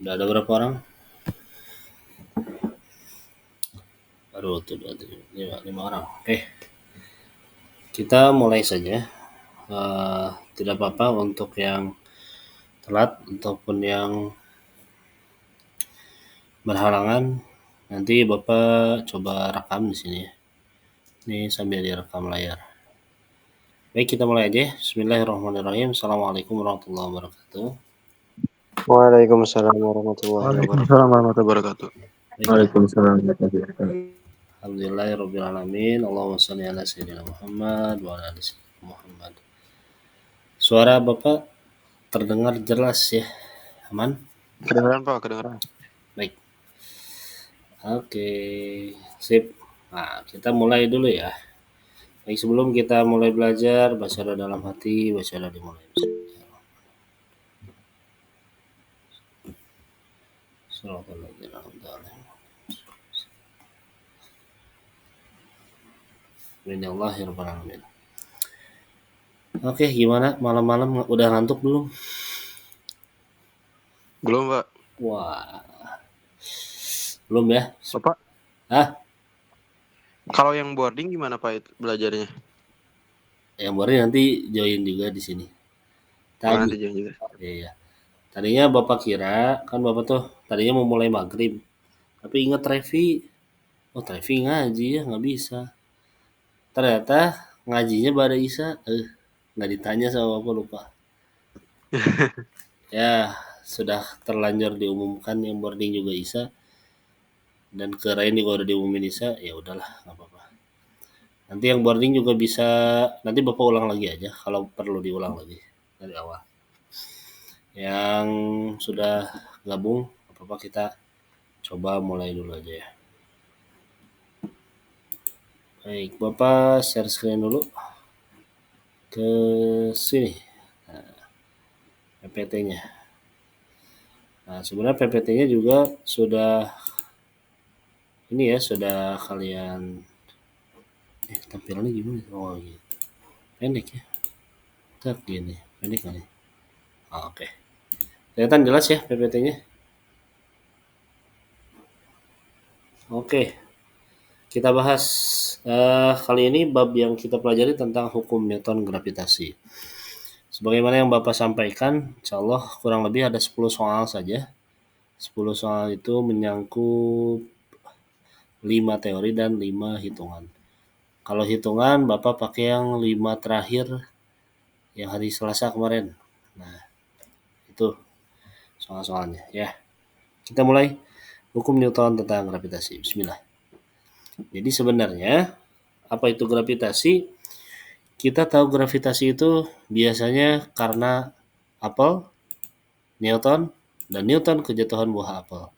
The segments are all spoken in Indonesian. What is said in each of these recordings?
Udah ada berapa orang? Baru tuh dua, tiga, lima orang. Oke, kita mulai saja. Tidak apa-apa untuk yang telat ataupun yang berhalangan. Nanti Bapak coba rekam di sini ya. Ini sambil direkam layar. Baik, kita mulai aja. Bismillahirrahmanirrahim. Assalamualaikum warahmatullahi wabarakatuh. Waalaikumsalam warahmatullahi wabarakatuh. Waalaikumsalam warahmatullahi wabarakatuh. Baik, Waalaikumsalam warahmatullahi wabarakatuh. alhamdulillahirrahmanirrahim. Allahumma salli ala sayyidina Muhammad wa ala ali sayyidina Muhammad. Suara Bapak terdengar jelas ya? Aman? Kedengeran Pak, kedengeran. Baik. Oke, sip. Nah, kita mulai dulu ya. Baik, sebelum kita mulai belajar, bacalah dalam hati, bacalah dimulai. Bismillahirrahmanirrahim. Oke, gimana malam-malam udah ngantuk belum? Belum Pak. Wah, belum ya? Bapak, Hah? kalau yang boarding gimana Pak itu belajarnya? Yang baru nanti join juga di sini. Oh, Tadi, nanti jangan juga. iya. Tadinya Bapak kira, kan Bapak tuh tadinya mau mulai maghrib. Tapi ingat Trevi, oh Trevi ngaji ya nggak bisa. Ternyata ngajinya pada Isa, nggak ditanya sama Bapak lupa. Ya sudah terlanjur diumumkan yang boarding juga Isa dan kirain juga udah diumumin Isa, ya udahlah nggak apa-apa. Nanti yang boarding juga bisa, nanti Bapak ulang lagi aja kalau perlu diulang lagi dari awal. Yang sudah gabung apa-apa kita coba mulai dulu aja ya. Baik, Bapak share screen dulu ke sini. PPT-nya. Nah, sebenarnya PPT-nya juga sudah ini ya, sudah kalian tampilannya gimana? Oh gitu. Pendek ya. Tak gini, pendek kali. Oke. Kelihatan jelas ya PPT-nya? Oke. Kita bahas kali ini bab yang kita pelajari tentang hukum Newton gravitasi. Sebagaimana yang Bapak sampaikan, insya Allah kurang lebih ada 10 soal saja. 10 soal itu menyangkut 5 teori dan 5 hitungan. Kalau hitungan Bapak pakai yang 5 terakhir yang hari Selasa kemarin. Nah, itu soal-soalnya ya. Kita mulai hukum Newton tentang gravitasi. Bismillah. Jadi sebenarnya apa itu gravitasi? Kita tahu gravitasi itu biasanya karena apel, Newton, dan Newton kejatuhan buah apel.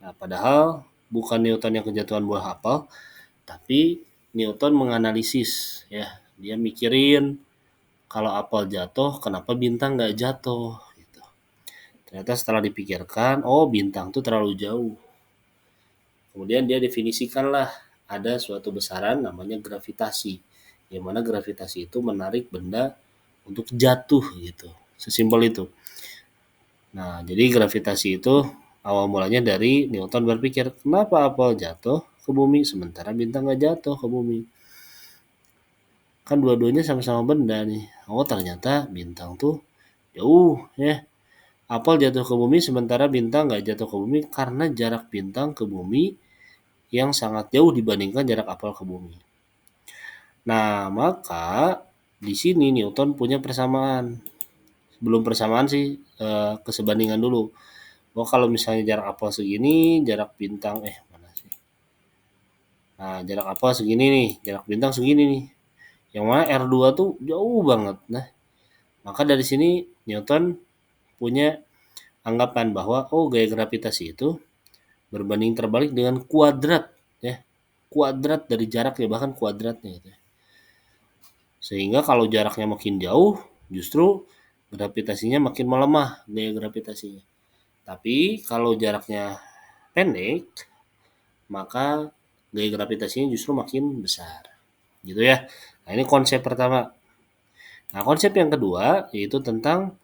Nah, padahal bukan Newton yang kejatuhan buah apel, tapi Newton menganalisis ya. Dia mikirin kalau apel jatuh, kenapa bintang nggak jatuh? Gitu. Ternyata setelah dipikirkan, oh bintang tuh terlalu jauh. Kemudian dia definisikanlah ada suatu besaran namanya gravitasi. Yang mana gravitasi itu menarik benda untuk jatuh gitu. Sesimpel itu. Nah, jadi gravitasi itu awal mulanya dari Newton berpikir, kenapa apel jatuh ke bumi sementara bintang nggak jatuh ke bumi? Kan dua-duanya sama-sama benda nih. Oh, ternyata bintang tuh jauh ya. Apel jatuh ke bumi sementara bintang nggak jatuh ke bumi karena jarak bintang ke bumi yang sangat jauh dibandingkan jarak apel ke bumi. Nah, maka di sini Newton punya persamaan. Belum persamaan sih, kesebandingan dulu. Oh, kalau misalnya jarak apel segini, jarak bintang mana sih? Nah, jarak apel segini nih, jarak bintang segini nih. Yang mana R2 tuh jauh banget. Nah, maka dari sini Newton punya anggapan bahwa gaya gravitasi itu berbanding terbalik dengan kuadrat ya. Kuadrat dari jaraknya, bahkan kuadratnya gitu. Sehingga kalau jaraknya makin jauh, justru gravitasinya makin melemah gaya gravitasinya. Tapi kalau jaraknya pendek, maka gaya gravitasinya justru makin besar. Gitu ya. Nah, ini konsep pertama. Nah, konsep yang kedua yaitu tentang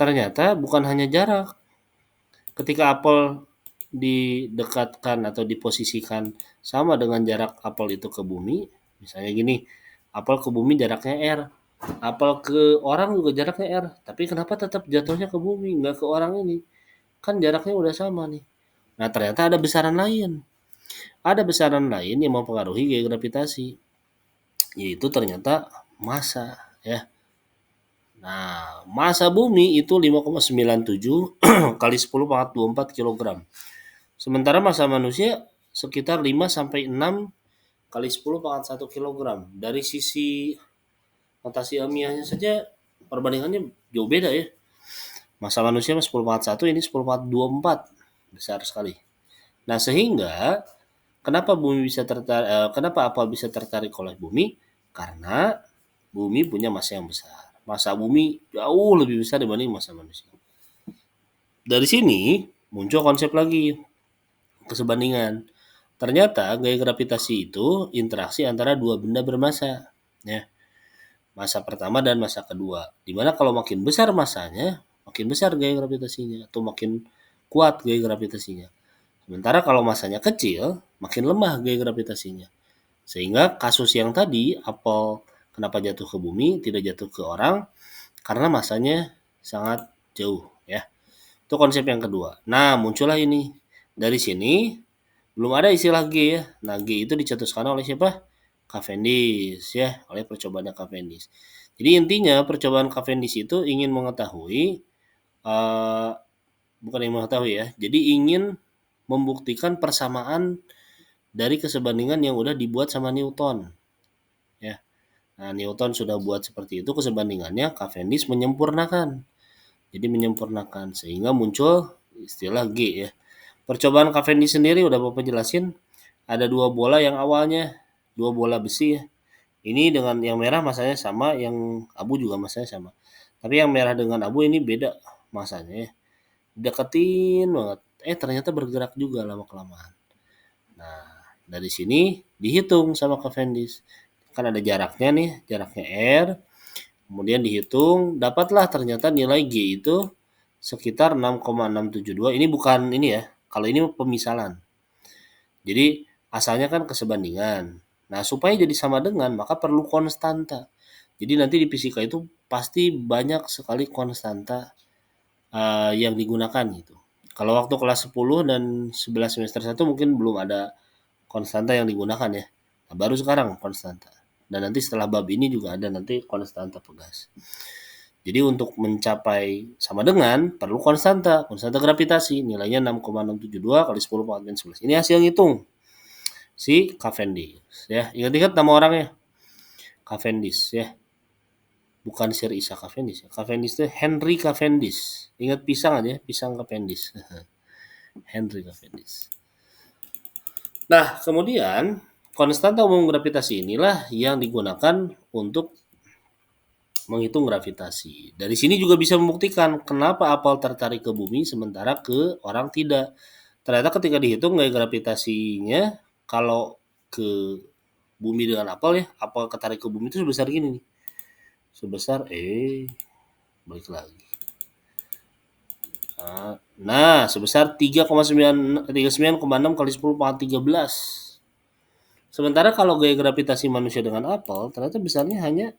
ternyata bukan hanya jarak. ketika apel didekatkan atau diposisikan sama dengan jarak apel itu ke bumi, misalnya gini, apel ke bumi jaraknya R, apel ke orang juga jaraknya R, tapi kenapa tetap jatuhnya ke bumi, nggak ke orang ini? Kan jaraknya udah sama nih. Nah, ternyata ada besaran lain. Ada besaran lain yang mempengaruhi gaya gravitasi, yaitu ternyata massa, ya. Nah, massa bumi itu 5,97 kali 10 pangkat 24 kg. Sementara massa manusia sekitar 5 sampai 6 kali 10 pangkat 1 kg. Dari sisi notasi ilmiahnya saja perbandingannya jauh beda ya. Massa manusia 10 pangkat 1, ini 10 pangkat 24. Besar sekali. Nah, sehingga kenapa kenapa apel bisa tertarik oleh bumi? Karena bumi punya massa yang besar. Massa bumi jauh lebih besar dibanding massa manusia. Dari sini muncul konsep lagi, kesebandingan. Ternyata gaya gravitasi itu interaksi antara dua benda bermassa, ya. Massa pertama dan massa kedua. Dimana kalau makin besar massanya, makin besar gaya gravitasinya atau makin kuat gaya gravitasinya. Sementara kalau massanya kecil, makin lemah gaya gravitasinya. Sehingga kasus yang tadi, apel kenapa jatuh ke bumi, tidak jatuh ke orang, karena massanya sangat jauh, ya. Itu konsep yang kedua. Nah, muncullah ini. Dari sini belum ada istilah G, ya. Nah, G itu dicetuskan oleh siapa? Cavendish, ya, oleh percobaannya Cavendish. Jadi intinya percobaan Cavendish itu ingin mengetahui bukan yang mengetahui ya. Jadi ingin membuktikan persamaan dari kesebandingan yang udah dibuat sama Newton, ya. Nah, Newton sudah buat seperti itu kesebandingannya, Cavendish menyempurnakan. Jadi menyempurnakan sehingga muncul istilah G, ya. Percobaan Cavendish sendiri udah Bapak jelasin, ada dua bola yang awalnya dua bola besi, ya. Ini dengan yang merah masanya sama, yang abu juga masanya sama. Tapi yang merah dengan abu ini beda masanya, ya. Deketin banget. Ternyata bergerak juga lama-kelamaan. Nah, dari sini dihitung sama Cavendish. Kan ada jaraknya nih, jaraknya R. Kemudian dihitung, dapatlah ternyata nilai G itu sekitar 6,672. Ini bukan ini ya, kalau ini pemisalan. Jadi asalnya kan kesebandingan. Nah, supaya jadi sama dengan, maka perlu konstanta. Jadi nanti di fisika itu pasti banyak sekali konstanta yang digunakan gitu. Kalau waktu kelas 10 dan 11 semester 1 mungkin belum ada konstanta yang digunakan ya. Nah, baru sekarang konstanta. Dan nanti setelah bab ini juga ada nanti konstanta pegas. Jadi untuk mencapai sama dengan perlu konstanta gravitasi, nilainya 6,672 kali 10 pangkat min 11. Ini hasil ngitung si Cavendish, ya. Ingat-ingat nama orangnya, Cavendish, ya. Bukan Sir Isaac Cavendish. Cavendish itu Henry Cavendish. Ingat pisang aja, pisang Cavendish. Henry Cavendish. Nah, kemudian konstanta umum gravitasi inilah yang digunakan untuk menghitung gravitasi. Dari sini juga bisa membuktikan kenapa apel tertarik ke bumi sementara ke orang tidak. Ternyata ketika dihitung gaya gravitasinya kalau ke bumi dengan apel, ya, apel ketarik ke bumi itu sebesar gini nih. Sebesar balik lagi. Nah, sebesar 39,6 kali 10 pangkat 13. Sementara kalau gaya gravitasi manusia dengan apel ternyata besarnya hanya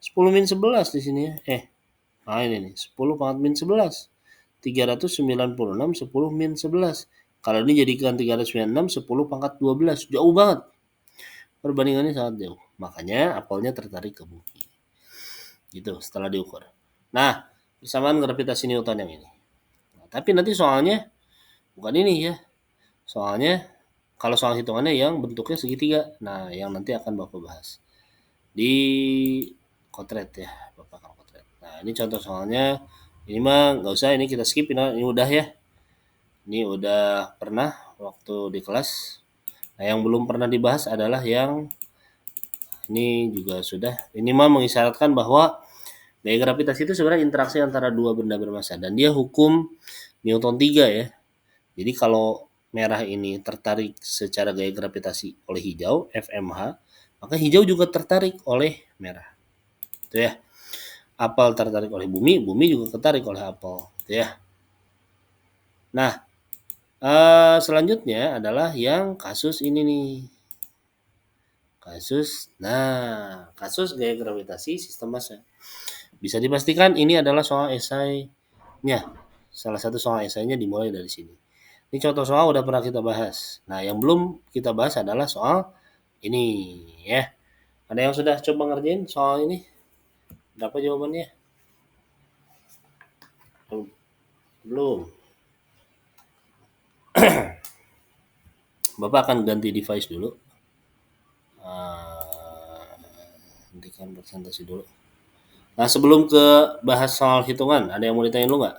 10 min 11 di sini, ya. Ini nih, 10 pangkat min 11. 396 10 min 11. Kalau ini jadikan 396 10 pangkat 12. Jauh banget. Perbandingannya sangat jauh. Makanya apelnya tertarik ke bumi. Gitu setelah diukur. Nah, persamaan gravitasi Newton yang ini. Nah, tapi nanti soalnya bukan ini ya. Soalnya kalau soal hitungannya yang bentuknya segitiga. Nah, yang nanti akan Bapak bahas di kotret, ya. Bapak akan kotret. Nah, ini contoh soalnya. Ini mah nggak usah, ini kita skip. Ini udah ya. Ini udah pernah waktu di kelas. Nah, yang belum pernah dibahas adalah yang ini juga sudah. Ini mah mengisyaratkan bahwa gaya gravitasi itu sebenarnya interaksi antara dua benda bermassa dan dia hukum Newton 3 ya. Jadi kalau merah ini tertarik secara gaya gravitasi oleh hijau FMH, maka hijau juga tertarik oleh merah. Itu ya. Apel tertarik oleh bumi, bumi juga tertarik oleh apel, itu ya. Nah, selanjutnya adalah yang kasus ini nih. Kasus gaya gravitasi sistem massa. Bisa dipastikan ini adalah soal esainya. Salah satu soal esainya dimulai dari sini. Ini contoh soal udah pernah kita bahas. Nah, yang belum kita bahas adalah soal ini ya. Ada yang sudah coba ngerjain soal ini? Berapa jawabannya? Belum. Bapak akan ganti device dulu. Hentikan presentasi dulu. Nah, sebelum ke bahas soal hitungan, ada yang mau ditanyain lu nggak?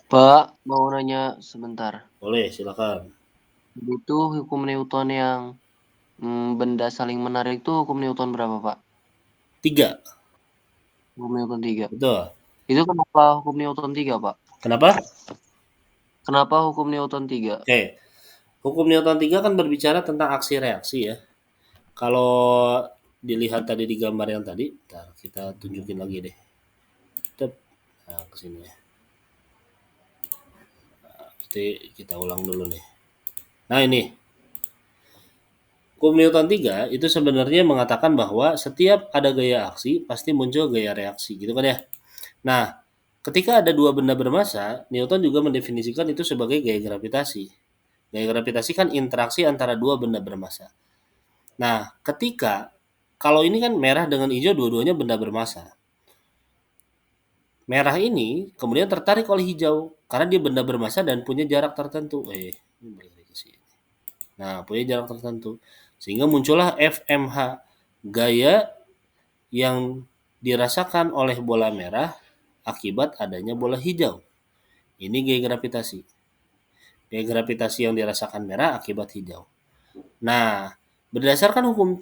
Pak, mau nanya sebentar. Boleh, silakan. Itu hukum Newton yang benda saling menarik itu hukum Newton berapa, Pak? 3. Hukum Newton 3. Betul. Itu kenapa hukum Newton 3, Pak? Kenapa? Kenapa hukum Newton 3? Oke. Hukum Newton 3 kan berbicara tentang aksi reaksi ya. Kalau dilihat tadi di gambar yang tadi, kita tunjukin lagi deh. Nah, ke sini ya. Jadi kita ulang dulu nih. Nah, ini. Hukum Newton 3 itu sebenarnya mengatakan bahwa setiap ada gaya aksi pasti muncul gaya reaksi, gitu kan ya. Nah, ketika ada dua benda bermassa, Newton juga mendefinisikan itu sebagai gaya gravitasi. Gaya gravitasi kan interaksi antara dua benda bermassa. Nah, kalau ini kan merah dengan hijau dua-duanya benda bermassa. Merah ini kemudian tertarik oleh hijau karena dia benda bermassa dan punya jarak tertentu. Ini balik ke sini. Nah, punya jarak tertentu. Sehingga muncullah FMH, gaya yang dirasakan oleh bola merah akibat adanya bola hijau. Ini gaya gravitasi. Gaya gravitasi yang dirasakan merah akibat hijau. Nah, berdasarkan hukum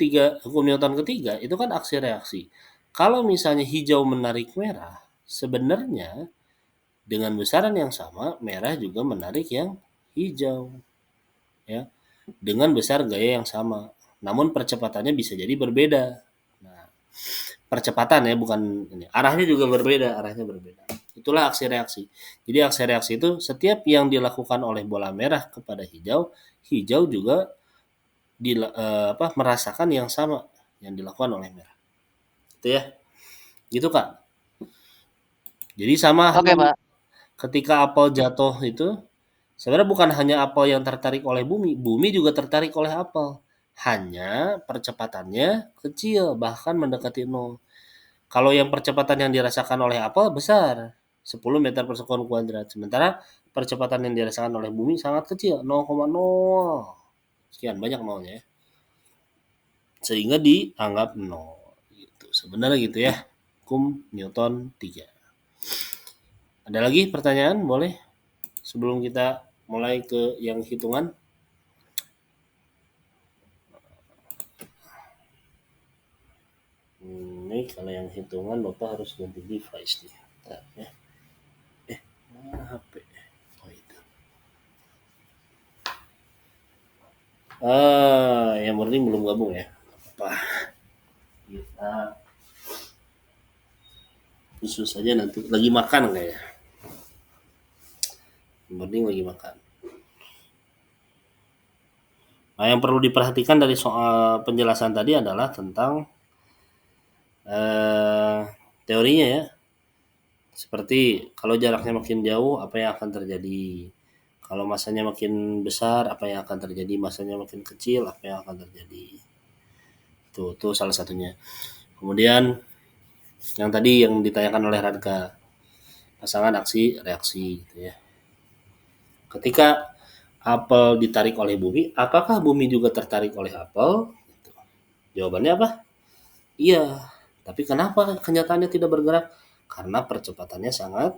Newton ketiga, itu kan aksi reaksi. Kalau misalnya hijau menarik merah, sebenarnya dengan besaran yang sama, merah juga menarik yang hijau. Ya, dengan besar gaya yang sama. Namun percepatannya bisa jadi berbeda. Nah, percepatan ya, bukan ini. Arahnya juga berbeda, Itulah aksi reaksi. Jadi aksi reaksi itu setiap yang dilakukan oleh bola merah kepada hijau, hijau juga merasakan yang sama yang dilakukan oleh merah. Itu ya. Gitu Kak. Jadi sama Oke, Pak. ketika apel jatuh itu sebenarnya bukan hanya apel yang tertarik oleh bumi, bumi juga tertarik oleh apel. Hanya percepatannya kecil, bahkan mendekati 0. Kalau yang percepatan yang dirasakan oleh apel besar, 10 meter per sekon kuadrat. Sementara percepatan yang dirasakan oleh bumi sangat kecil, 0,0 sekian banyak nolnya ya. Sehingga dianggap 0 gitu. Sebenarnya gitu ya. Hukum Newton 3. Ada lagi pertanyaan? Boleh? Sebelum kita mulai ke yang hitungan. Ini kalau yang hitungan Bapak harus ganti device nih. Bentar, ya. Mana HP? Oh itu. Yang penting belum gabung ya. Apa? Kita khusus saja nanti lagi makan kayak. Yang penting lagi makan. Nah, yang perlu diperhatikan dari soal penjelasan tadi adalah tentang teorinya ya. Seperti kalau jaraknya makin jauh, apa yang akan terjadi? Kalau masanya makin besar, apa yang akan terjadi? Masanya makin kecil, apa yang akan terjadi? Itu salah satunya. Kemudian yang tadi yang ditanyakan oleh Radka, pasangan aksi reaksi gitu ya. Ketika apel ditarik oleh bumi, apakah bumi juga tertarik oleh apel? Jawabannya apa? Iya. Tapi kenapa kenyataannya tidak bergerak? Karena percepatannya sangat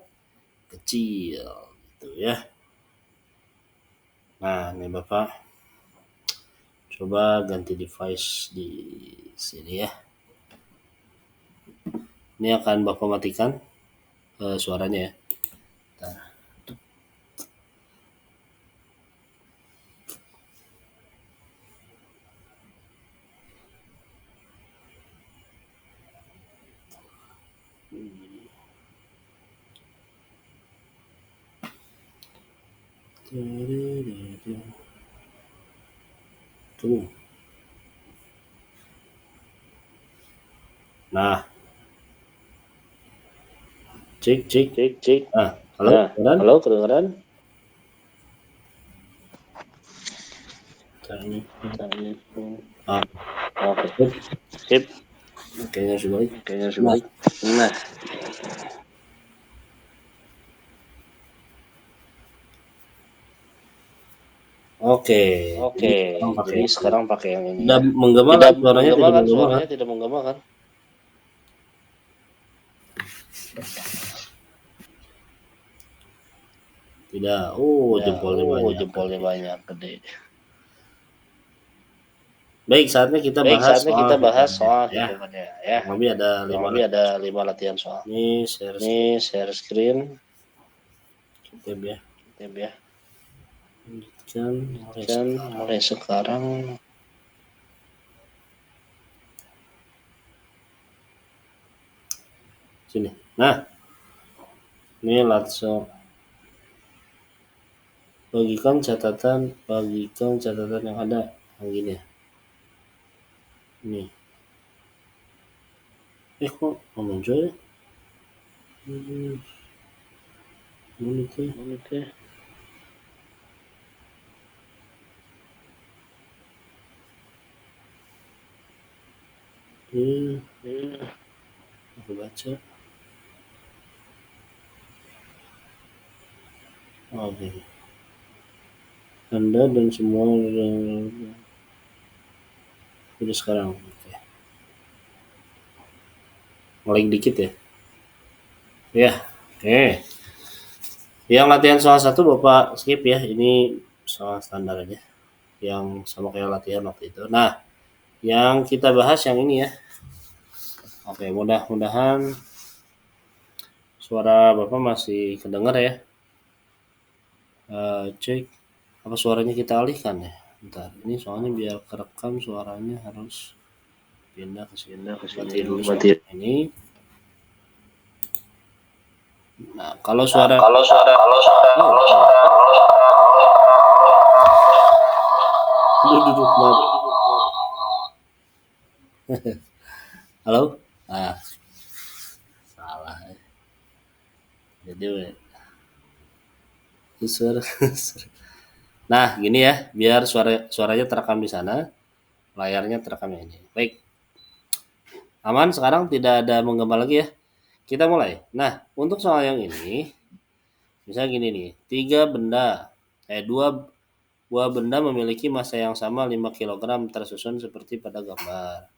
kecil gitu ya. Nah, nih Bapak coba ganti device di sini ya. Ini akan Bapak matikan suaranya ya. Nah. Tuh. Nah, cek. Halo, kedengeran? Oke. Sip. Kayaknya sudah balik. Nah. Oke. Jadi sekarang pakai yang ini. Tidak menggema kan? Suaranya tidak menggema kan? Tidak. Jempolnya banyak gede. Baik, saatnya kita bahas soal hitungannya ya. Kurang lebih ada 5 latihan soal. Ini share screen. Tab ya. Lanjutkan mulai sekarang. Sini. Nah, ini langsung bagikan catatan yang ada yang gini ya. Ini. Kok muncul ya? Menit ya. Aku baca. Oke. Anda dan semua udah sekarang. Oke. Ngelag dikit ya. Ya, oke. Yang latihan soal 1 Bapak skip ya. Ini soal standar aja. Yang sama kayak latihan waktu itu. Nah, yang kita bahas yang ini ya. Oke, mudah-mudahan suara Bapak masih kedengar ya. Cek. Apa suaranya kita alihkan ya? Bentar, ini soalnya biar kerekam suaranya harus pindah ke sini dulu ini. Nah, kalau suara duduk maaf. Halo? Salah. Jadi suara. Nah, gini ya, biar suaranya terekam di sana, layarnya terekam yang ini. Baik. Aman sekarang, tidak ada menggema lagi ya. Kita mulai. Nah, untuk soal yang ini, misalnya gini nih, 2 buah benda memiliki massa yang sama 5 kg tersusun seperti pada gambar.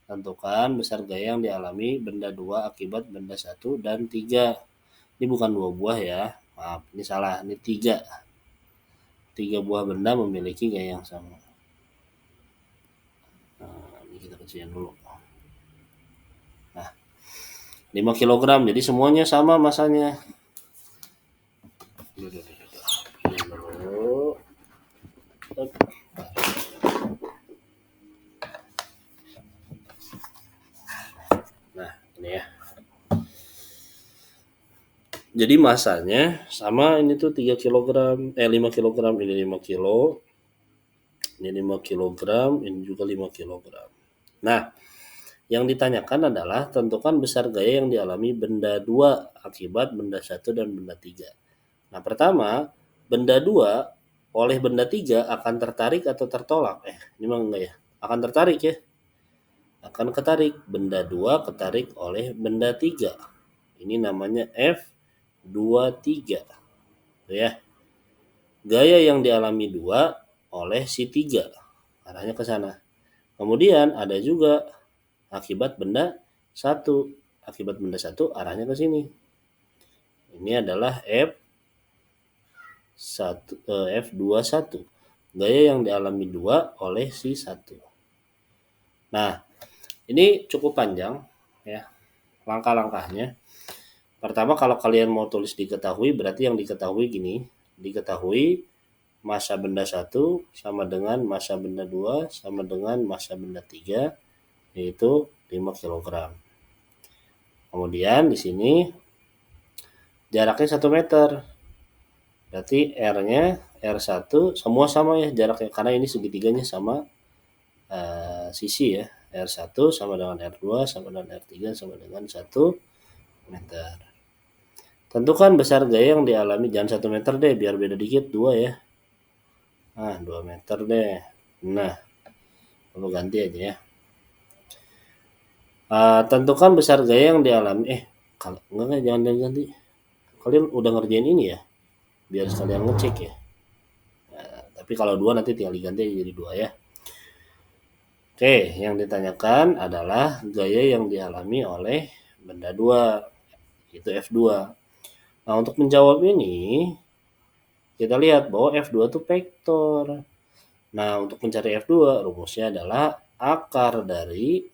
Tentukan besar gaya yang dialami benda 2 akibat benda 1 dan 3. Ini bukan 2 buah ya. Maaf, ini salah. Ini 3. 3 buah benda memiliki gaya yang sama. Nah, ini kita kecilin dulu. Nah, 5 kg, jadi semuanya sama masanya. Nah, ini ya. Jadi masanya sama, ini tuh 3 kg, 5 kg, ini 5 kilo. Ini 5 kg, ini juga 5 kg. Nah, yang ditanyakan adalah tentukan besar gaya yang dialami benda 2 akibat benda 1 dan benda 3. Nah, pertama, benda 2 oleh benda 3 akan tertarik atau tertolak. Ini mah enggak ya. Akan tertarik ya. Akan ketarik. Benda 2 ketarik oleh benda 3. Ini namanya F23. Tuh ya. Gaya yang dialami 2 oleh si 3. Arahnya ke sana. Kemudian ada juga akibat benda 1. Akibat benda 1 arahnya ke sini. Ini adalah F21. Gaya yang dialami 2 oleh si 1. Nah, ini cukup panjang ya. Langkah-langkahnya. Pertama, kalau kalian mau tulis diketahui, berarti yang diketahui gini. Diketahui massa benda 1 sama dengan massa benda 2 sama dengan massa benda 3, yaitu 5 kg. Kemudian di sini jaraknya 1 meter. Berarti R-nya R1 semua sama ya jaraknya karena ini segitiganya sama sisi ya. R1 sama dengan R2 sama dengan R3 sama dengan 1 meter. Tentukan besar gaya yang dialami, jangan 1 meter deh biar beda dikit, 2 ya. 2 meter deh. Nah, lalu ganti aja ya. Tentukan besar gaya yang dialami. Kalau enggak jangan ganti. Kalian udah ngerjain ini ya? Biar sekalian ngecek ya. Tapi kalau 2 nanti tinggal diganti jadi 2 ya. Oke, yang ditanyakan adalah gaya yang dialami oleh benda 2, yaitu F2. Nah, untuk menjawab ini, kita lihat bahwa F2 itu vektor. Nah, untuk mencari F2, rumusnya adalah akar dari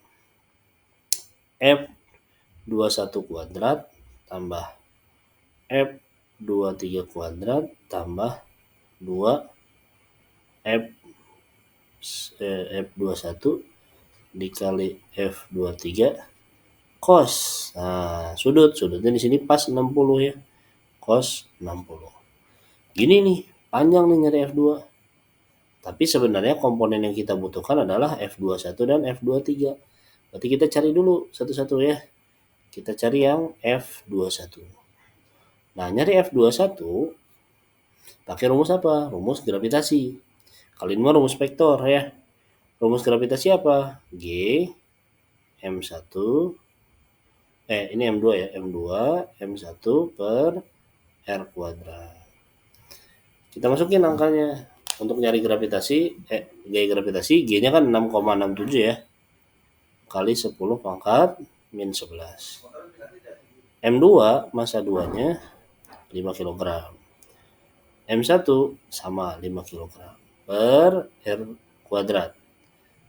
F21 kuadrat tambah F23 kuadrat tambah 2 F21 dikali F23 cos. Nah, sudutnya di sini pas 60 ya. Cos 60. Gini nih, panjang nih nyari F2. Tapi sebenarnya komponen yang kita butuhkan adalah F21 dan F23. Berarti kita cari dulu satu-satu ya. Kita cari yang F21. Nah, nyari F21 pakai rumus apa? Rumus gravitasi. Kali ini mah rumus vektor ya. Rumus gravitasi apa? G M1 ini M2 ya. M2 M1 per R kuadrat. Kita masukin angkanya. Untuk nyari gravitasi, gaya gravitasi, G-nya kan 6,67 ya. Kali 10 pangkat min 11. M2 massa 2-nya 5 kg. M1 sama 5 kg per R kuadrat.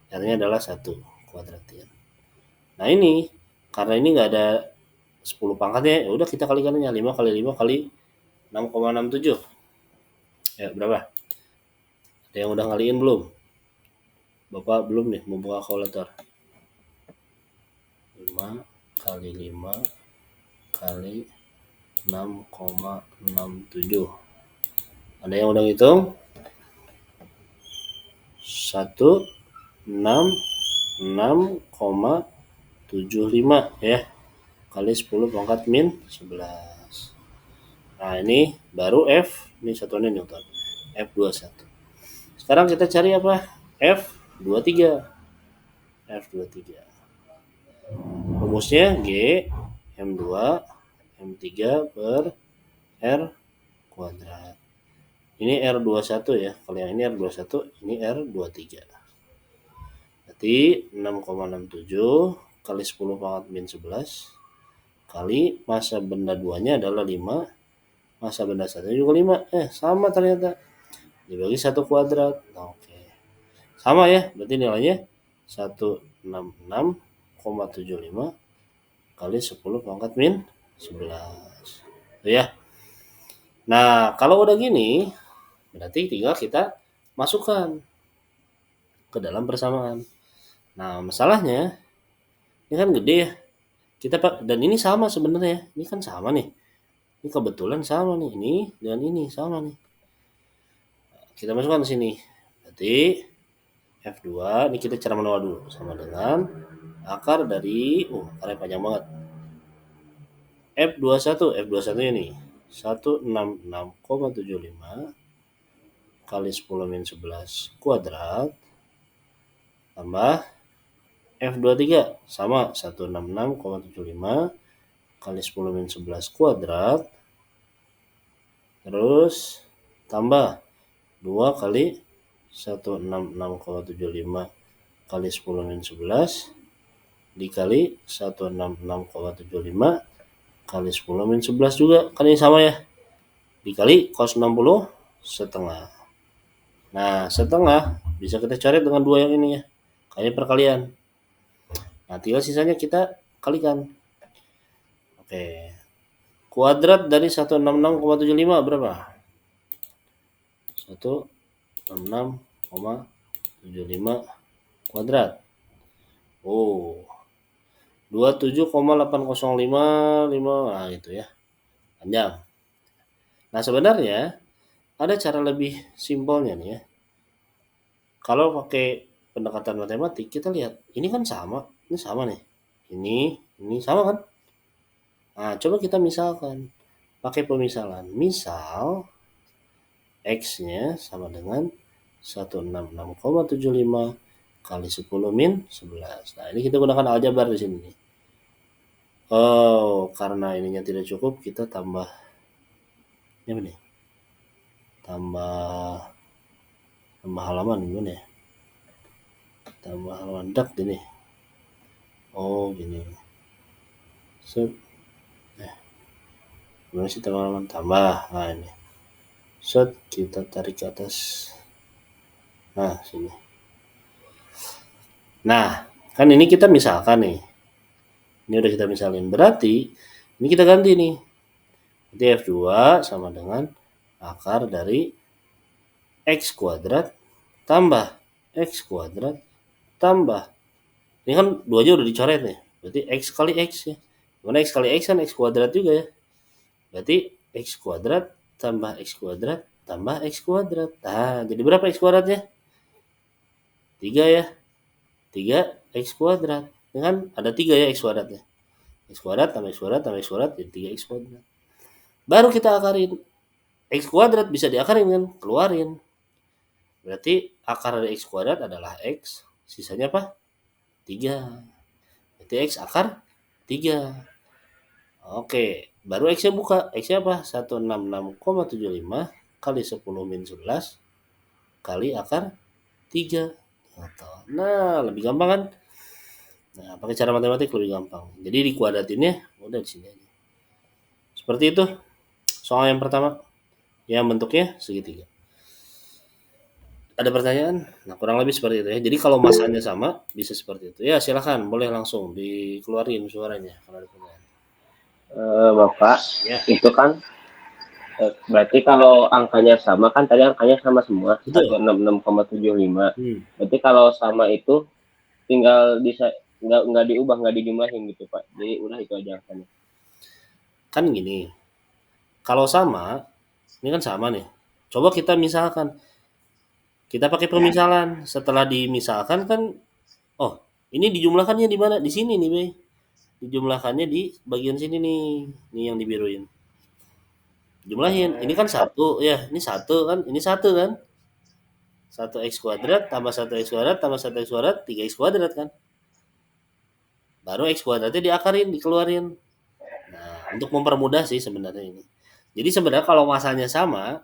R-nya adalah 1 kuadratin. Nah ini, karena ini nggak ada 10 pangkatnya, ya udah kita kalikan aja 5 kali 5 kali 6,67. Ya, berapa? Ada yang udah ngaliin belum? Bapak belum nih, membuka kalkulator. 5 kali 5 kali 6,67. Ada yang udah ngitung? 166,75 ya. Kali 10 pangkat min 11. Nah, ini baru F, ini satuannya Newton. F21. Sekarang kita cari apa? F23. F23. Rumusnya G M2 M3 per R kuadrat. Ini R21 ya. Kalau yang ini R21, ini R23. Berarti 6,67 kali 10 pangkat min 11 kali massa benda 2-nya adalah 5. Massa benda 1 juga 5. Sama ternyata. Dibagi 1 kuadrat. Oke. Sama ya. Berarti nilainya 166,75 kali 10 pangkat min 11. Tuh ya. Nah, kalau udah gini, berarti tinggal kita masukkan ke dalam persamaan. Nah, masalahnya ini kan gede ya. Dan ini sama sebenarnya. Ini kan sama nih. Ini kebetulan sama nih. Ini dan ini sama nih. Kita masukkan ke sini. Berarti F2, ini kita cara manual dulu. Sama dengan akar dari, akarnya panjang banget. F21 ini 166,75 kali 10 min 11 kuadrat tambah F23 sama 166,75 kali 10 min 11 kuadrat terus tambah 2 kali 166,75 kali 10 min 11 dikali 166,75 kali 10 min 11 juga kan ini sama ya, dikali cos 60 setengah. Nah, setengah bisa kita coret dengan 2 yang ini ya. Kali perkalian. Nah, tinggal sisanya kita kalikan. Oke. Kuadrat dari 166,75 berapa? 166,75 kuadrat. 27,8055. Nah, itu ya. Panjang. Nah, sebenarnya ada cara lebih simpelnya nih ya. Kalau pakai pendekatan matematik, kita lihat ini kan sama, ini sama nih. Ini sama kan? Nah, coba kita misalkan pakai pemisalan. Misal X-nya sama dengan 166,75 kali 10 min 11. Nah, ini kita gunakan aljabar di sini nih. Oh, karena ininya tidak cukup, kita tambah ini apa nih? Tambah halaman gimana ya? Tambah halaman dak gini. Oh, gini. Set. Gimana sih tambah halaman? Tambah. Nah, ini. Set, kita tarik ke atas. Nah, sini. Nah, kan ini kita misalkan nih. Ini udah kita misalin. Berarti ini kita ganti nih. Jadi F2 sama dengan akar dari X kuadrat tambah X kuadrat tambah. Ini kan 2 aja udah dicoret nih. Berarti X kali X ya. Mana X kali X kan X kuadrat juga ya. Berarti X kuadrat tambah X kuadrat tambah X kuadrat. Nah, jadi berapa X kuadratnya? 3 ya. 3 X kuadrat. Ini kan ada 3 ya X kuadratnya. X kuadrat tambah X kuadrat tambah X kuadrat jadi 3 X kuadrat. Baru kita akarin. X kuadrat bisa diakarin kan? Keluarin. Berarti akar dari X kuadrat adalah X. Sisanya apa? 3. Berarti X akar 3. Oke. Baru X-nya buka. X-nya apa? 166,75 kali 10 min 11 kali akar 3. Nah, lebih gampang kan? Nah, pakai cara matematik lebih gampang. Jadi dikuadratinnya udah di sini aja. Seperti itu. Soal yang pertama. Ya, bentuknya segitiga. Ada pertanyaan? Nah, kurang lebih seperti itu ya. Jadi kalau masanya sama, bisa seperti itu. Ya, silakan. Boleh langsung dikeluarin suaranya kalau ada pertanyaan. Bapak, Ya. itu kan berarti kalau angkanya sama kan tadi angkanya sama semua, Betul. 166,75. Berarti kalau sama itu tinggal nggak diubah, nggak dijumlahin gitu Pak. Jadi udah itu aja angkanya. Kan gini. Kalau sama, ini kan sama nih. Coba kita misalkan. Kita pakai pemisalan. Setelah dimisalkan kan, oh, ini dijumlahkannya di mana? Di sini nih, Be. Dijumlahkannya di bagian sini nih. Nih yang dibiruin. Jumlahin. Ini kan 1 ya. Ini 1 kan? Ini 1 kan? 1x kuadrat tambah 1x kuadrat tambah 1x kuadrat 3x kuadrat kan? Baru x kuadratnya diakarin, dikeluarin. Nah, untuk mempermudah sih sebenarnya ini. Jadi sebenarnya kalau masanya sama,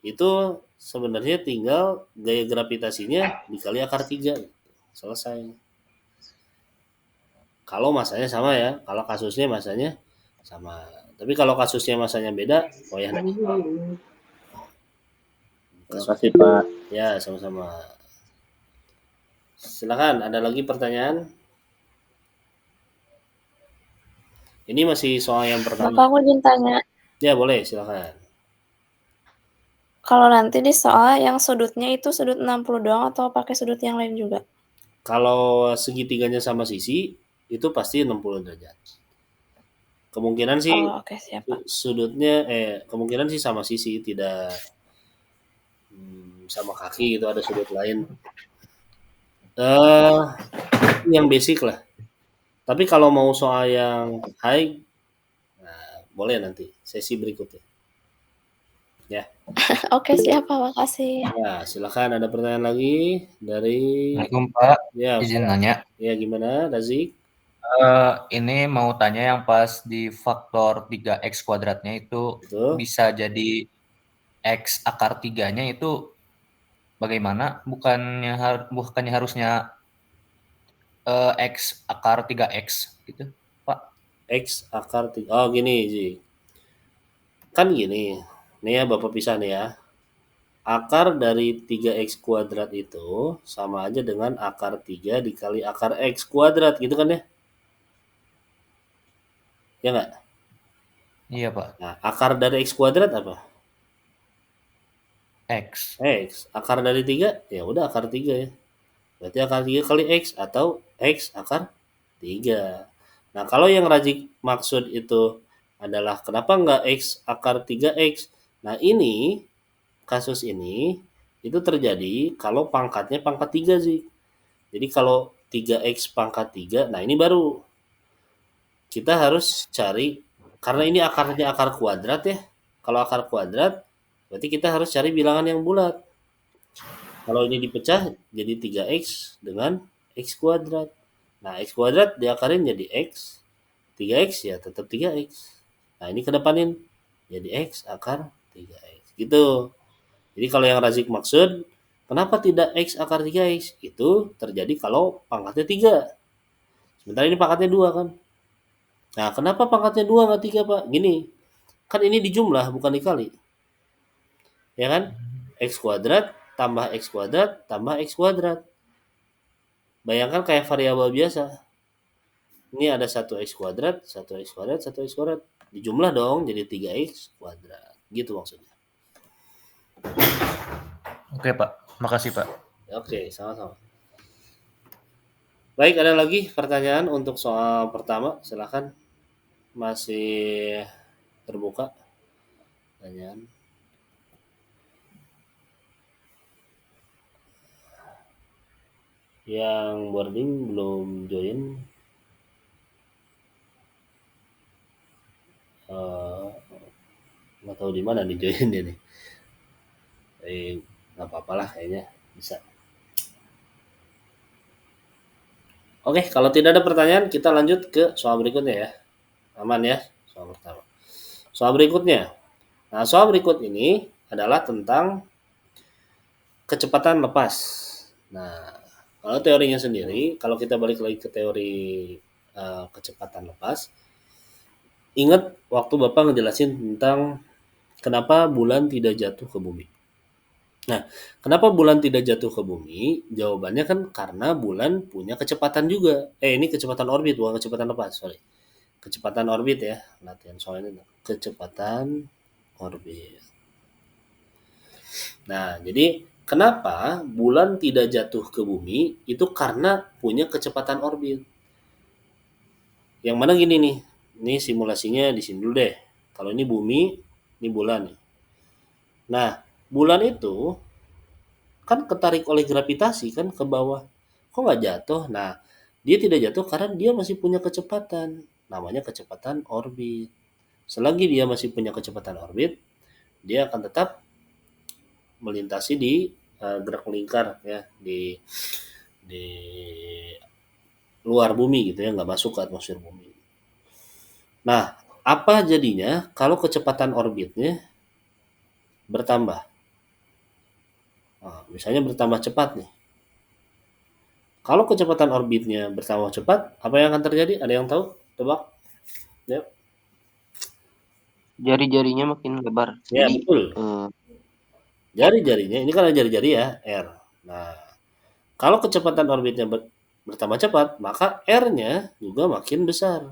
itu sebenarnya tinggal gaya gravitasinya dikali akar 3. Selesai. Kalau masanya sama ya. Kalau kasusnya masanya sama. Tapi kalau kasusnya masanya beda, oh ya. Terima kasih Pak. Ya, sama-sama. Silakan, ada lagi pertanyaan? Ini masih soal yang pertama. Bapak, aku izin tanya. Ya, boleh, silakan. Kalau nanti di soal yang sudutnya itu sudut 60 doang atau pakai sudut yang lain juga? Kalau segitiganya sama sisi, itu pasti 60 derajat. Kemungkinan sih Oke, siap, Pak. sudutnya kemungkinan sih sama sisi, tidak sama kaki gitu, ada sudut lain. Yang basic lah. Tapi kalau mau soal yang high, nah, boleh nanti sesi berikutnya. Ya. Oke, siap Pak, makasih. Ya, silakan, ada pertanyaan lagi dari Assalamualaikum Pak, ya, izin nanya. ya gimana, Razik? Ini mau tanya yang pas di faktor 3x kuadratnya itu Betul. bisa jadi x akar 3-nya itu bagaimana? Bukannya harusnya x akar 3x gitu, Pak? X akar 3. Oh, gini, Zik. Kan gini. Nih ya, Bapak pisah nih ya. Akar dari 3x kuadrat itu sama aja dengan akar 3 dikali akar x kuadrat, gitu kan ya? Ya nggak? Iya, Pak. Nah, akar dari x kuadrat apa? X. X. Akar dari 3, ya udah akar 3 ya. Berarti akar 3 kali x atau x akar 3. Nah, kalau yang Razik maksud itu adalah kenapa nggak x akar 3x? Nah ini, kasus ini, itu terjadi kalau pangkatnya pangkat 3 sih. Jadi kalau 3x pangkat 3, nah ini baru kita harus cari, karena ini akarnya akar kuadrat ya. Kalau akar kuadrat, berarti kita harus cari bilangan yang bulat. Kalau ini dipecah jadi 3x dengan x kuadrat. Nah, x kuadrat diakarin jadi x, 3x ya tetap 3x. Nah, ini kedepanin jadi x akar 3x. Gitu. Jadi kalau yang Razik maksud, kenapa tidak x akar 3x? Itu terjadi kalau pangkatnya 3. Sementara ini pangkatnya 2 kan. Nah, kenapa pangkatnya 2 nggak 3, Pak? Gini, kan ini dijumlah bukan dikali. Ya kan? X kuadrat tambah x kuadrat tambah x kuadrat. Bayangkan kayak variabel biasa. Ini ada 1x kuadrat, 1x kuadrat, 1x kuadrat. Dijumlah dong jadi 3x kuadrat. Gitu maksudnya. Oke, Pak. Makasih, Pak. Oke, sama-sama. Baik, ada lagi pertanyaan untuk soal pertama? Silakan. Masih terbuka pertanyaan. Yang boarding belum join, nggak tahu di mana di join ini. Nggak apa-apalah kayaknya bisa. Oke, kalau tidak ada pertanyaan kita lanjut ke soal berikutnya ya. Aman ya soal pertama. Soal berikutnya. Nah, soal berikut ini adalah tentang kecepatan lepas. Nah, kalau teorinya sendiri, kalau kita balik lagi ke teori kecepatan lepas, ingat waktu Bapak ngejelasin tentang kenapa bulan tidak jatuh ke bumi. Nah, kenapa bulan tidak jatuh ke bumi? Jawabannya kan karena bulan punya kecepatan juga. Ini kecepatan orbit, bukan kecepatan lepas, sorry. Kecepatan orbit ya, latihan soalnya. Kecepatan orbit. Nah, jadi kenapa bulan tidak jatuh ke bumi? Itu karena punya kecepatan orbit. Yang mana gini nih, ini simulasinya di sini dulu deh. Kalau ini bumi, ini bulan nih. Nah, bulan itu kan ketarik oleh gravitasi kan ke bawah. Kok nggak jatuh? Nah, dia tidak jatuh karena dia masih punya kecepatan. Namanya kecepatan orbit. Selagi dia masih punya kecepatan orbit, dia akan tetap melintasi di gerak lingkar ya, di luar bumi gitu ya, nggak masuk ke atmosfer bumi. Nah, apa jadinya kalau kecepatan orbitnya bertambah? Nah, misalnya bertambah cepat nih. Kalau kecepatan orbitnya bertambah cepat, apa yang akan terjadi? Ada yang tahu? Tebak? Ya. Jari-jarinya makin lebar. Ya, Jadi betul. Jari-jarinya, ini kan ada jari-jari ya, R. Nah, kalau kecepatan orbitnya bertambah cepat, maka R-nya juga makin besar.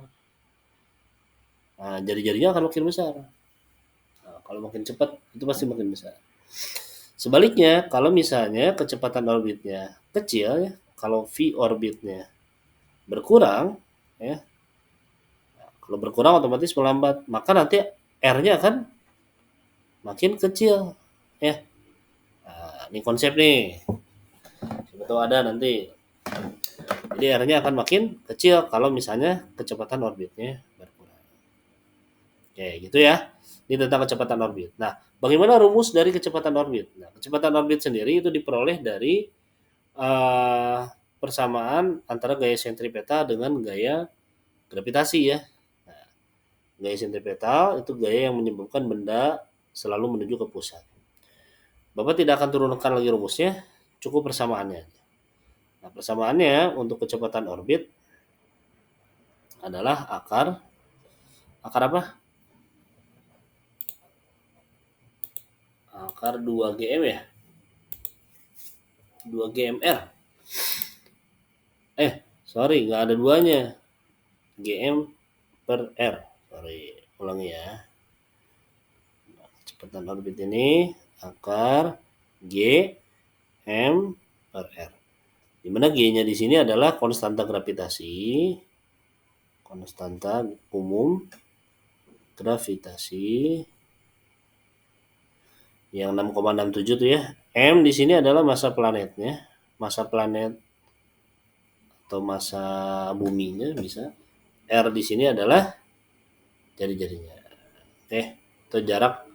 Nah, jari-jarinya akan makin besar. Nah, kalau makin cepat, itu pasti makin besar. Sebaliknya, kalau misalnya kecepatan orbitnya kecil ya, kalau V orbitnya berkurang, ya, kalau berkurang otomatis melambat, maka nanti R-nya akan makin kecil, ya. Nah, ini konsep nih. Betul ada nanti. Jadi R-nya akan makin kecil kalau misalnya kecepatan orbitnya berkurang. Oke, gitu ya. Ini tentang kecepatan orbit. Nah, bagaimana rumus dari kecepatan orbit? Nah, kecepatan orbit sendiri itu diperoleh dari persamaan antara gaya sentripetal dengan gaya gravitasi ya. Nah, gaya sentripetal itu gaya yang menyebabkan benda selalu menuju ke pusat. Bapak tidak akan turunkan lagi rumusnya, cukup persamaannya. Nah, persamaannya untuk kecepatan orbit adalah akar apa? Akar 2GM ya? 2GMR. Sorry, nggak ada duanya. GM per R. Sorry, ulangi ya. Nah, kecepatan orbit ini akar G M per R. Dimana G-nya di sini adalah konstanta gravitasi, konstanta umum gravitasi Yang 6,67 tuh ya. M di sini adalah massa planetnya, massa planet atau massa buminya bisa. R di sini adalah jari-jarinya. Oke, itu jarak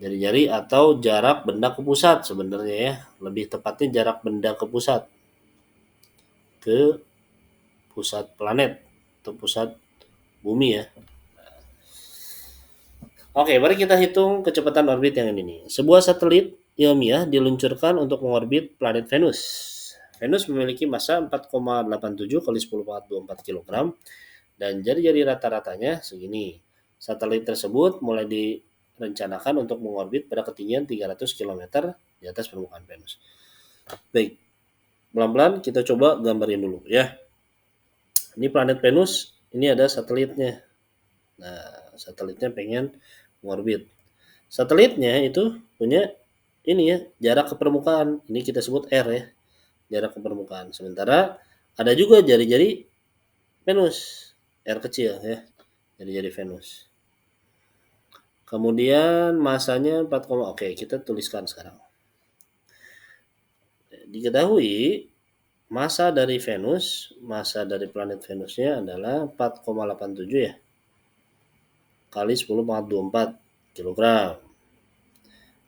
jari-jari atau jarak benda ke pusat sebenarnya ya. Lebih tepatnya jarak benda ke pusat planet atau pusat bumi ya. Oke, mari kita hitung kecepatan orbit yang ini. Sebuah satelit ilmiah diluncurkan untuk mengorbit planet Venus. Venus memiliki massa 4,87 kali 10⁻²4 kg dan jari-jari rata-ratanya segini. Satelit tersebut mulai direncanakan untuk mengorbit pada ketinggian 300 km di atas permukaan Venus. Baik, pelan-pelan kita coba gambarin dulu ya. Ini planet Venus, ini ada satelitnya. Nah, satelitnya pengen mengorbit. Satelitnya itu punya ini ya, jarak ke permukaan. Ini kita sebut R ya, jarak ke permukaan. Sementara ada juga jari-jari Venus, R kecil ya, jari-jari Venus. Kemudian masanya 4, oke, kita tuliskan sekarang. Diketahui massa dari Venus, massa dari planet Venusnya adalah 4,87 ya, kali 10⁻²4 kg.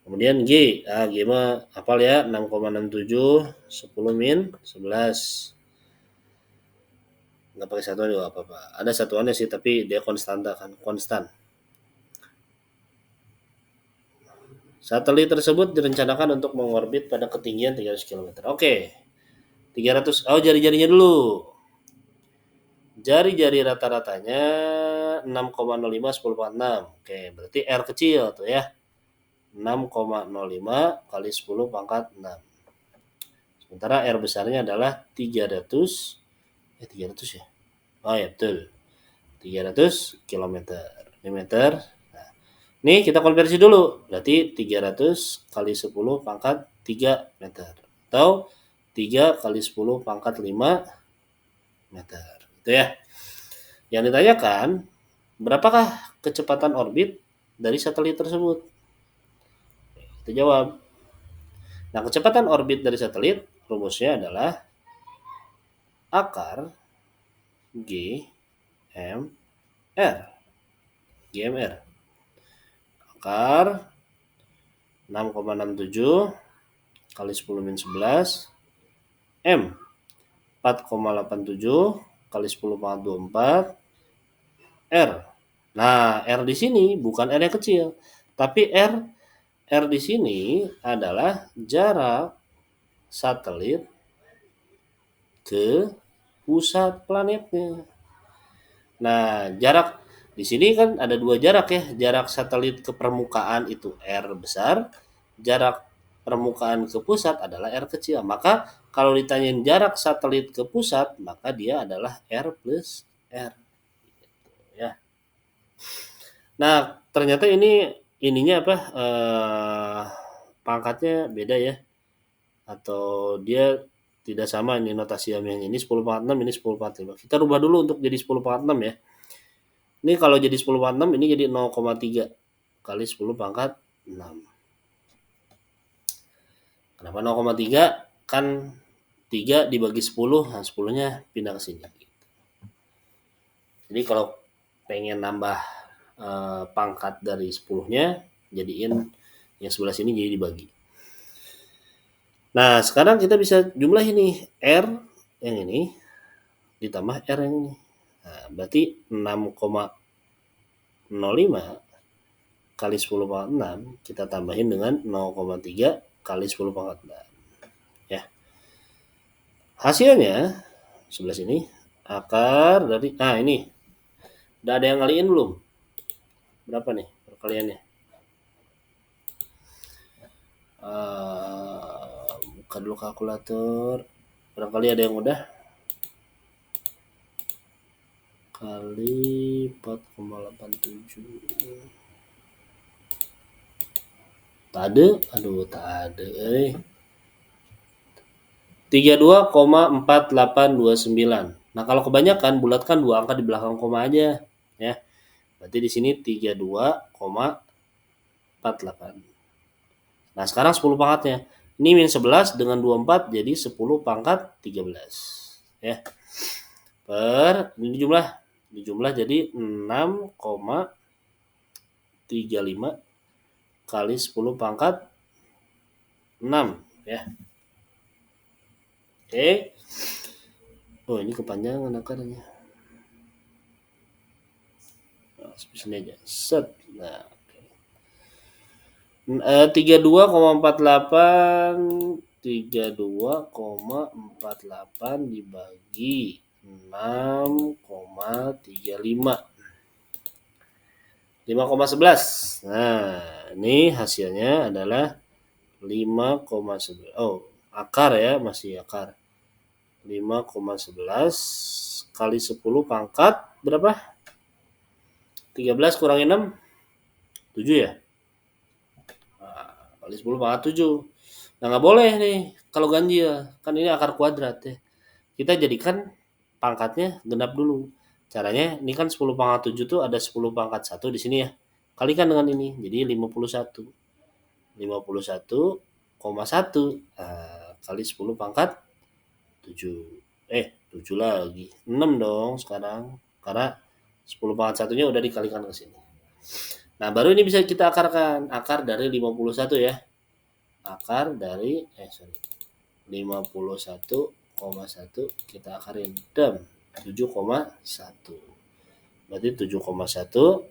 Kemudian G, G mah hafal ya, 6,67 10⁻11. Nggak pakai satuan juga apa-apa. Ada satuannya sih, tapi dia konstan. Satelit tersebut direncanakan untuk mengorbit pada ketinggian 300 km. Oke. 300. Oh, jari-jarinya dulu. Jari-jari rata-ratanya 6,05 10⁻6. Oke, berarti R kecil tuh ya. 6,05 kali 10⁻6. Sementara R besarnya adalah 300 ya. Oh ya, betul. 300 km. Ini meter. Nah, ini kita konversi dulu. Berarti 300 kali 10⁻3 meter. Atau 3 kali 10⁻5 meter. Itu ya. Yang ditanyakan, berapakah kecepatan orbit dari satelit tersebut? Kita jawab. Nah, kecepatan orbit dari satelit rumusnya adalah akar GMR. Akar 6,67 kali 10⁻11 M 4,87 kali 10⁻24 R. Nah, R di sini bukan R yang kecil, tapi R di sini adalah jarak satelit ke pusat planetnya. Nah, jarak di sini kan ada dua jarak ya. Jarak satelit ke permukaan itu R besar, jarak permukaan ke pusat adalah R kecil. Maka kalau ditanyain jarak satelit ke pusat, maka dia adalah R plus R. Gitu, ya. Nah, ternyata ininya apa? Pangkatnya beda ya. Atau dia tidak sama ini notasi ilmiahnya. Ini 10⁻6, ini 10⁻5. Kita rubah dulu untuk jadi 10⁻6 ya. Ini kalau jadi 10⁻6 ini jadi 0,3 kali 10⁻6. Kenapa 0,3? Kan 3 dibagi 10, nah 10-nya pindah ke sini. Jadi kalau pengen nambah pangkat dari 10-nya, jadiin yang sebelah sini jadi dibagi. Nah, sekarang kita bisa jumlah ini. R yang ini ditambah R yang ini. Nah, berarti 6,05 kali 10⁻6 kita tambahin dengan 0,3 kali 10⁻6. Ya. Hasilnya sebelah sini akar dari ini. Udah ada yang ngaliin belum? Berapa nih perkaliannya? Buka dulu kalkulator. Barangkali ada yang udah. Kali 4,87. Tak ada. 32,4829. Nah, kalau kebanyakan bulatkan dua angka di belakang koma aja ya. Berarti di sini 32,48. Nah, sekarang 10 pangkatnya. Ini min 11 dengan 24 jadi 10 pangkat 13. Ya. Ini dijumlah jadi 6,35 kali 10 pangkat 6 ya. Oke. Oh, ini kepanjangan akarnya. Nah, sini aja. Set. Nah, 32,48 dibagi 6,35 5,11. Nah, ini hasilnya adalah 5,11. Oh, akar ya, masih akar. 5,11 kali 10 pangkat berapa? 13 kurangi 6 7 ya? Nah, kali 10 pangkat 7. Nah, nggak boleh nih kalau ganjil. Kan ini akar kuadrat ya. Kita jadikan pangkatnya genap dulu. Caranya ini kan 10 pangkat 7 tuh ada 10 pangkat 1 di sini ya. Kalikan dengan ini. Jadi 51. 51,1 kali 10 pangkat 7. 7 lagi. 6 dong sekarang. Karena 10 pangkat 1-nya udah dikalikan ke sini. Nah, baru ini bisa kita akarkan. Akar dari 51 ya. Akar dari 51,1 kita akarin. Dan 7,1. Berarti 7,1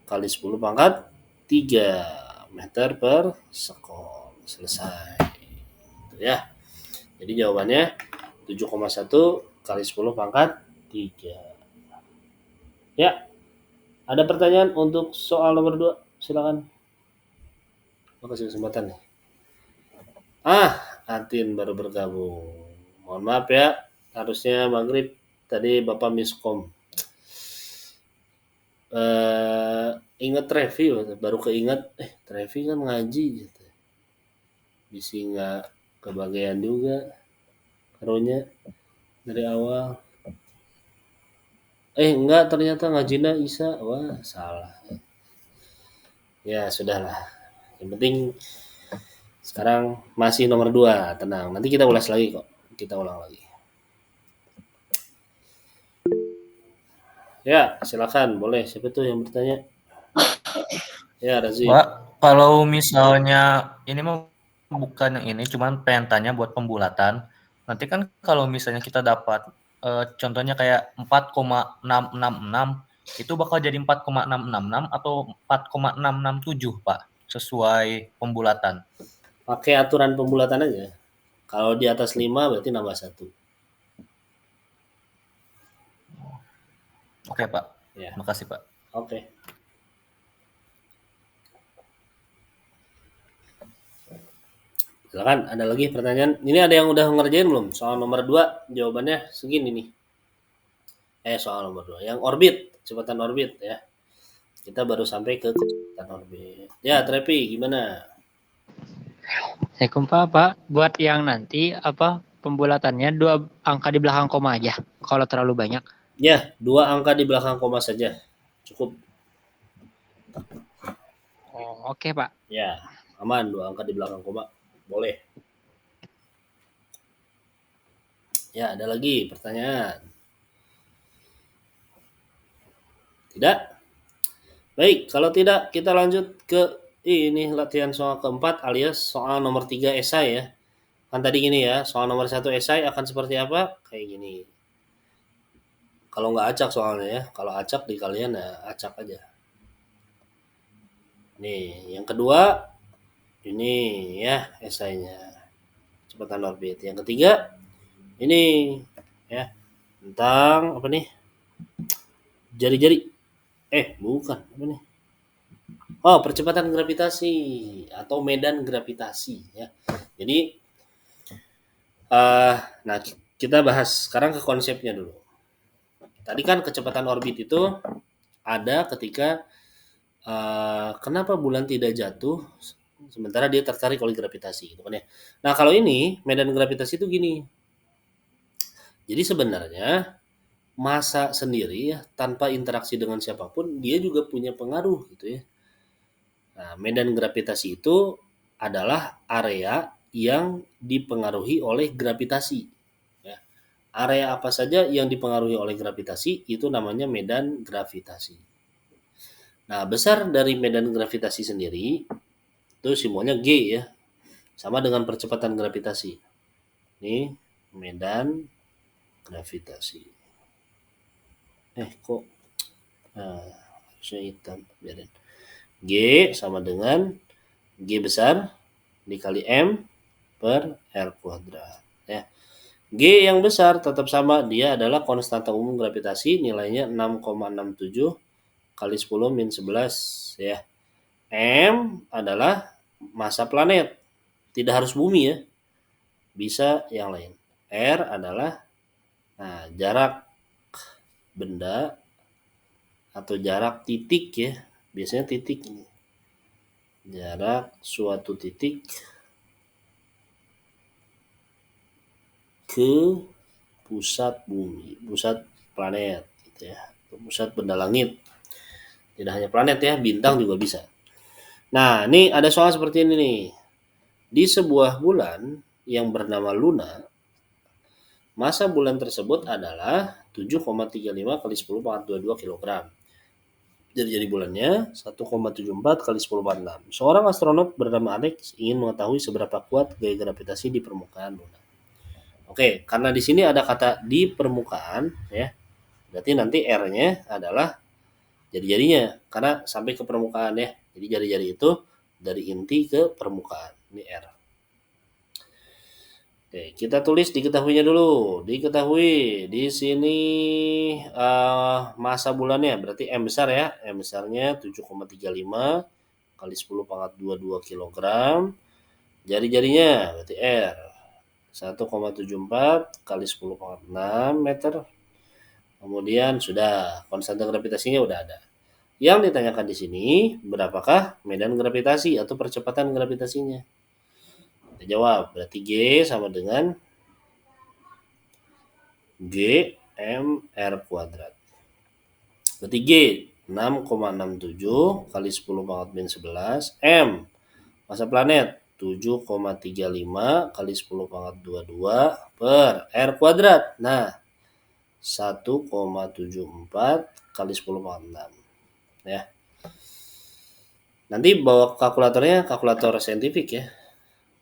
kali 10 pangkat 3 meter per sekon. Selesai. Itu ya. Jadi jawabannya 7,1 kali 10 pangkat 3. Ya. Ada pertanyaan untuk soal nomor 2? Silakan. Makasih kesempatan nih. Atin baru bergabung. Mohon maaf ya. Harusnya maghrib. Tadi Bapak miskom. Ingat Trevi, baru keinget. Trevi kan ngaji gitu. Bisa nggak kebagian juga. Karunya dari awal. Enggak, ternyata ngajinya Isa. Wah, salah. Ya, sudahlah. Yang penting sekarang masih nomor 2, tenang. Nanti kita ulas lagi kok. Kita ulang lagi. Ya, silakan. Boleh. Siapa tuh yang bertanya? Ya, Razi. Pak, kalau misalnya ini mah bukan yang ini, cuman pengen tanya buat pembulatan. Nanti kan kalau misalnya kita dapat contohnya kayak 4,666 itu bakal jadi 4,666 atau 4,667 Pak, sesuai pembulatan. Pakai aturan pembulatan aja. Kalau di atas 5 berarti nambah 1. Oke, Pak. Ya. Makasih, Pak. Oke. Silakan, ada lagi pertanyaan? Ini ada yang udah ngerjain belum? Soal nomor 2 jawabannya segini nih. Soal nomor 2. Yang orbit, kecepatan orbit ya. Kita baru sampai ke kecepatan orbit. Ya, Trevi, gimana? Assalamualaikum Pak. Buat yang nanti pembulatannya 2 angka di belakang koma aja. Kalau terlalu banyak. Ya, 2 angka di belakang koma saja. Cukup. Oh, oke, Pak. Ya, aman 2 angka di belakang koma. Boleh. Ya, ada lagi pertanyaan? Tidak? Baik, kalau tidak kita lanjut ke ini latihan soal keempat alias soal nomor 3 esai ya. Kan tadi gini ya, soal nomor 1 esai akan seperti apa? Kayak gini. Kalau nggak acak soalnya ya, kalau acak di kalian ya acak aja. Nih, yang kedua ini ya esainya. Kecepatan orbit. Yang ketiga ini ya tentang apa nih? Jari-jari. Bukan, apa nih? Oh, percepatan gravitasi atau medan gravitasi ya. Jadi nah kita bahas sekarang ke konsepnya dulu. Tadi kan kecepatan orbit itu ada ketika kenapa bulan tidak jatuh sementara dia tertarik oleh gravitasi gitu kan ya. Nah, kalau ini medan gravitasi itu gini. Jadi sebenarnya massa sendiri ya tanpa interaksi dengan siapapun dia juga punya pengaruh gitu ya. Nah, medan gravitasi itu adalah area yang dipengaruhi oleh gravitasi. Ya. Area apa saja yang dipengaruhi oleh gravitasi itu namanya medan gravitasi. Nah, besar dari medan gravitasi sendiri itu simbolnya G ya. Sama dengan percepatan gravitasi. Ini medan gravitasi. Kok harusnya hitam, biarin. G sama dengan G besar dikali M per R kuadrat. Ya. G yang besar tetap sama, dia adalah konstanta umum gravitasi, nilainya 6,67 kali 10 min 11 ya. M adalah massa planet, tidak harus bumi ya, bisa yang lain. R adalah jarak benda atau jarak titik ya, biasanya titik ini. Jarak suatu titik ke pusat bumi, pusat planet gitu ya, pusat benda langit. Tidak hanya planet ya, bintang juga bisa. Nah, ini ada soal seperti ini nih. Di sebuah bulan yang bernama Luna, massa bulan tersebut adalah 7,35 kali 10 pangkat 22 kg. Jadi bulannya 1,74 kali 10 pangkat 6. Seorang astronot bernama Alex ingin mengetahui seberapa kuat gaya gravitasi di permukaan Luna. Oke, karena di sini ada kata di permukaan ya, berarti nanti R-nya adalah jari-jarinya karena sampai ke permukaan ya. Jadi jari-jari itu dari inti ke permukaan. Ini R. Oke, kita tulis diketahuinya dulu. Diketahui di sini massa bulannya berarti M besar ya. M besarnya 7,35 kali 10 pangkat 22 kg. Jari-jarinya berarti R 1,74 kali 10 pangkat 6 meter. Kemudian sudah konstanta gravitasinya udah ada. Yang ditanyakan di sini berapakah medan gravitasi atau percepatan gravitasinya? Kita jawab, berarti G sama dengan G M R kuadrat. Berarti G 6,67 kali 10 pangkat min 11. M massa planet 7,35 kali 10 pangkat 22 per R kuadrat. Nah, 1,74 kali 10 pangkat 6. Ya. Nanti bawa kalkulatornya, kalkulator saintifik ya.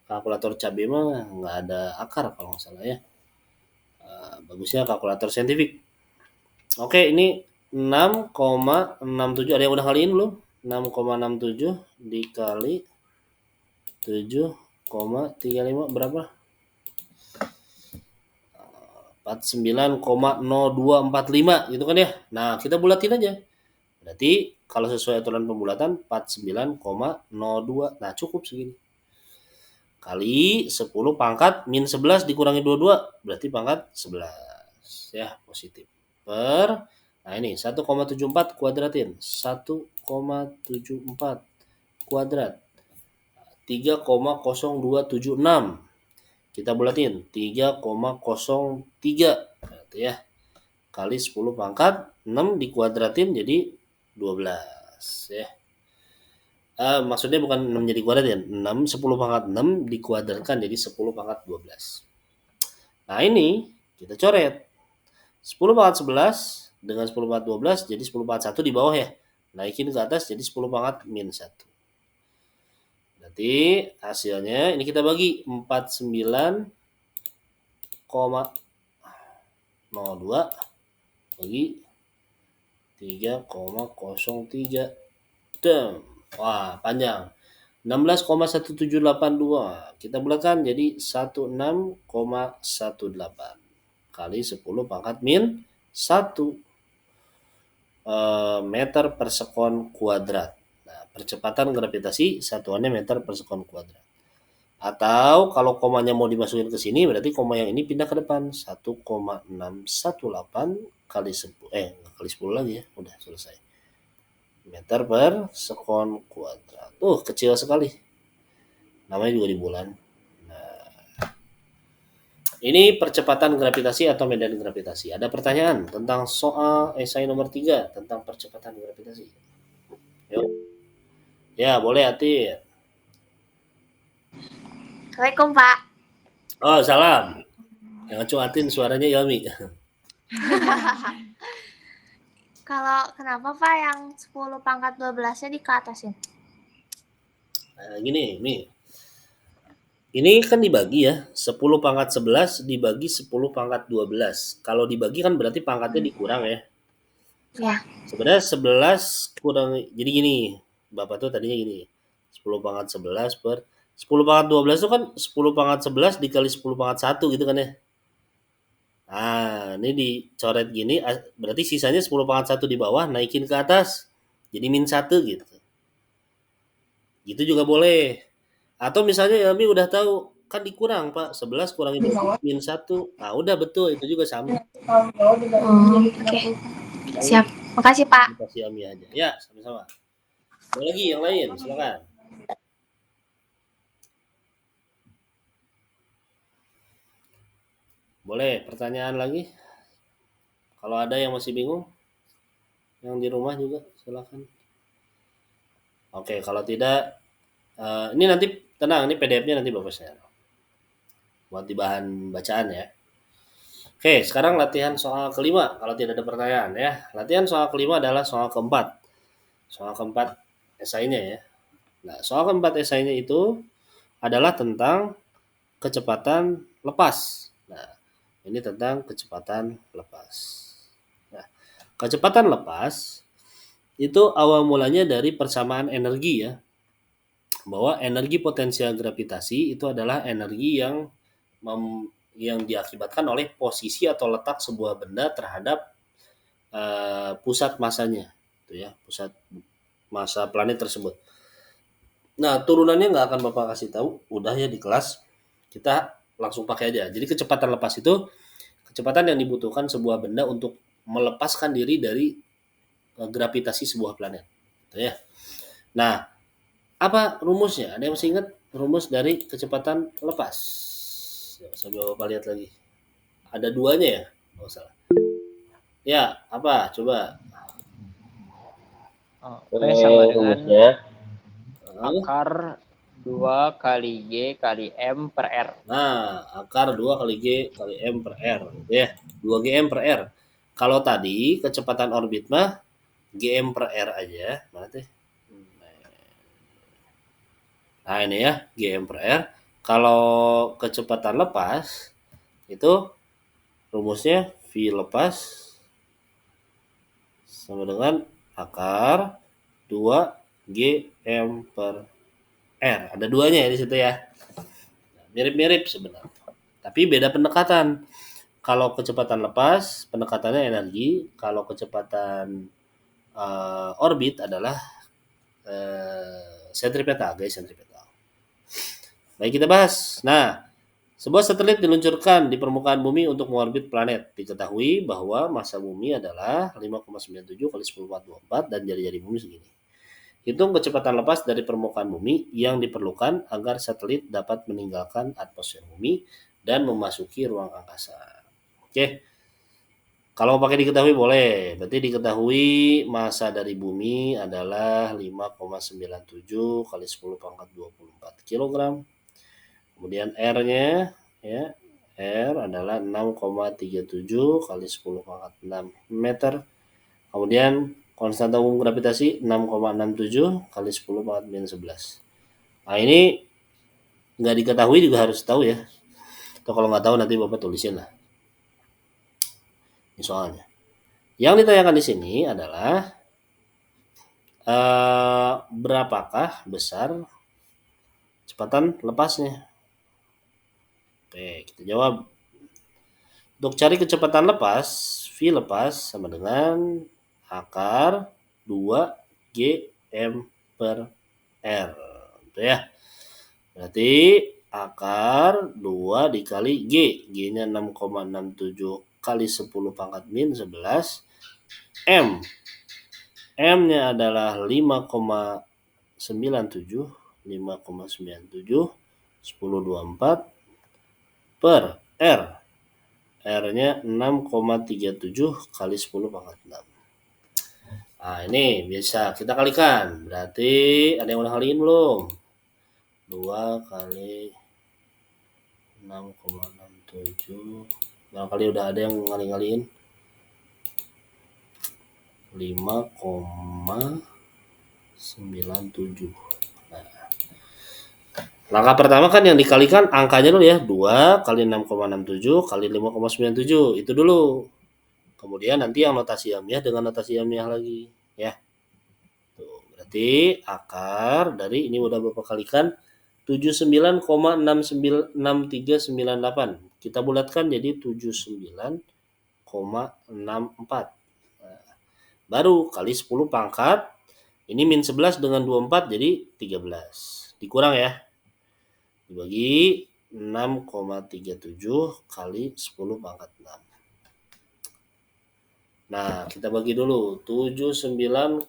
Kalkulator cabai mah nggak ada akar kalau nggak salah ya. Bagusnya kalkulator saintifik. Oke, ini 6,67. Ada yang udah kaliin belum? 6,67 dikali 7,35 berapa? 49,0245 gitu kan ya. Nah, kita bulatin aja. Berarti kalau sesuai aturan pembulatan 49,02. Nah, cukup segini. Kali 10 pangkat min 11 dikurangi 22 berarti pangkat 11 ya, positif per, nah ini 1,74 kuadratin, 1,74 kuadrat 3,0276 kita bulatin 3,03 berarti ya, kali 10 pangkat 6 dikuadratin jadi 12 ya. Maksudnya bukan 6 jadi kuadrat ya, 6, 10 pangkat 6 dikuadratkan jadi 10 pangkat 12. Nah ini kita coret. 10 pangkat 11 dengan 10 pangkat 12 jadi 10 pangkat 1 di bawah ya. Naikin ke atas jadi 10 pangkat min 1. Berarti hasilnya ini kita bagi 49,02 bagi 3,03. Wah, panjang. 16,1782. Kita bulatkan jadi 16,18 kali 10 pangkat min 1 meter per sekon kuadrat. Nah, percepatan gravitasi satuannya meter per sekon kuadrat. Atau kalau komanya mau dimasukin ke sini berarti koma yang ini pindah ke depan 1,618 kali 10 kali 10 lagi ya. Udah selesai. Meter per sekon kuadrat. Kecil sekali. Namanya juga di bulan. Nah, ini percepatan gravitasi atau medan gravitasi. Ada pertanyaan tentang soal esai nomor 3 tentang percepatan gravitasi? Yuk. Ya, boleh Atir. Assalamualaikum, Pak. Oh, salam. Jangan cuatin suaranya Yami. Kalau kenapa Pak yang 10 pangkat 12-nya dikeatasin? Gini, nih. Ini kan dibagi ya, 10 pangkat 11 dibagi 10 pangkat 12. Kalau dibagi kan berarti pangkatnya dikurang ya. Ya. Sebenarnya 11 kurang, jadi gini, Bapak tuh tadinya gini, 10 pangkat 11 per 10 pangkat 12 itu kan 10 pangkat 11 dikali 10 pangkat 1 gitu kan ya. Nah, ini dicoret gini, berarti sisanya 10 pangkat 1 di bawah, naikin ke atas, jadi min 1 gitu. Gitu juga boleh. Atau misalnya Yami udah tahu, kan dikurang Pak, 11 kurangi 12 min 1. Nah udah betul, itu juga sama. Oke. Siap. Makasih Pak. Kasih Yami aja. Ya, sama-sama. Ada lagi yang lain, silakan. Boleh, pertanyaan lagi? Kalau ada yang masih bingung, yang di rumah juga silakan. Oke, kalau tidak, ini nanti tenang, ini PDF-nya nanti Bapak share. Buat di bahan bacaan ya. Oke, sekarang latihan soal kelima, kalau tidak ada pertanyaan ya. Latihan soal kelima adalah soal keempat. Soal keempat esainya ya. Nah, soal keempat esainya itu adalah tentang kecepatan lepas. Nah, ini tentang kecepatan lepas. Nah, kecepatan lepas itu awal mulanya dari persamaan energi ya. Bahwa energi potensial gravitasi itu adalah energi yang diakibatkan oleh posisi atau letak sebuah benda terhadap pusat masanya, itu ya, pusat massa planet tersebut. Nah, turunannya nggak akan Bapak kasih tahu, udah ya di kelas, kita langsung pakai aja. Jadi kecepatan lepas itu kecepatan yang dibutuhkan sebuah benda untuk melepaskan diri dari gravitasi sebuah planet, gitu ya. Nah, apa rumusnya? Ada yang masih ingat rumus dari kecepatan lepas? Sambil Bapak lihat lagi. Ada duanya ya? Oh, salah. Ya, apa? Coba. P sama dengan rumusnya akar 2 kali G kali M per R. Nah, akar 2 kali G kali M per R. Ya, 2GM per R. Kalau tadi kecepatan orbit mah GM per R aja. Mana teh? Nah, ini ya, GM per R. Kalau kecepatan lepas, itu rumusnya V lepas sama dengan akar 2 GM per R. Ada duanya ya di situ ya. Mirip-mirip sebenarnya. Tapi beda pendekatan. Kalau kecepatan lepas, pendekatannya energi. Kalau kecepatan orbit adalah sentripetal, guys, sentripetal. Baik, kita bahas. Nah, sebuah satelit diluncurkan di permukaan bumi untuk mengorbit planet. Diketahui bahwa massa bumi adalah 5,97 kali 10⁴ dan jari-jari bumi segini. Hitung kecepatan lepas dari permukaan bumi yang diperlukan agar satelit dapat meninggalkan atmosfer bumi dan memasuki ruang angkasa. Oke. Kalau pakai diketahui boleh. Berarti diketahui massa dari bumi adalah 5,97 kali 10⁴ kg. Kemudian R-nya ya, R adalah 6,37 kali 10⁻⁶ meter. Kemudian konstanta umum gravitasi 6,67 kali 10⁻⁻11. Nah, ini nggak diketahui juga harus tahu ya. Atau kalau nggak tahu nanti Bapak tulisin lah. Ini soalnya. Yang ditanyakan di sini adalah berapakah besar kecepatan lepasnya? Oke, kita jawab. Untuk cari kecepatan lepas, V lepas sama dengan akar 2 GM per R. Gitu ya. Berarti akar 2 dikali G. G-nya 6,67 kali 10⁻⁻11. M. M-nya adalah 5,97 1024 per R. R-nya 6,37 kali 10⁻⁶. Nah, ini bisa kita kalikan. Berarti ada yang udah kaliin belum? 2 kali 6,67. Barangkali udah ada yang ngali-ngaliin. 5,97. Nah, langkah pertama kan yang dikalikan angkanya dulu ya. 2 kali 6,67 kali 5,97. Itu dulu. Kemudian nanti yang notasi ilmiah dengan notasi ilmiah lagi. Ya. Tuh, berarti akar dari ini udah Bapak kalikan 79,6398. Kita bulatkan jadi 79,64. Nah, baru kali 10 pangkat. Ini min 11 dengan 24 jadi 13. Dikurang ya. Dibagi 6,37 kali 10 pangkat 6. Nah, kita bagi dulu 79,64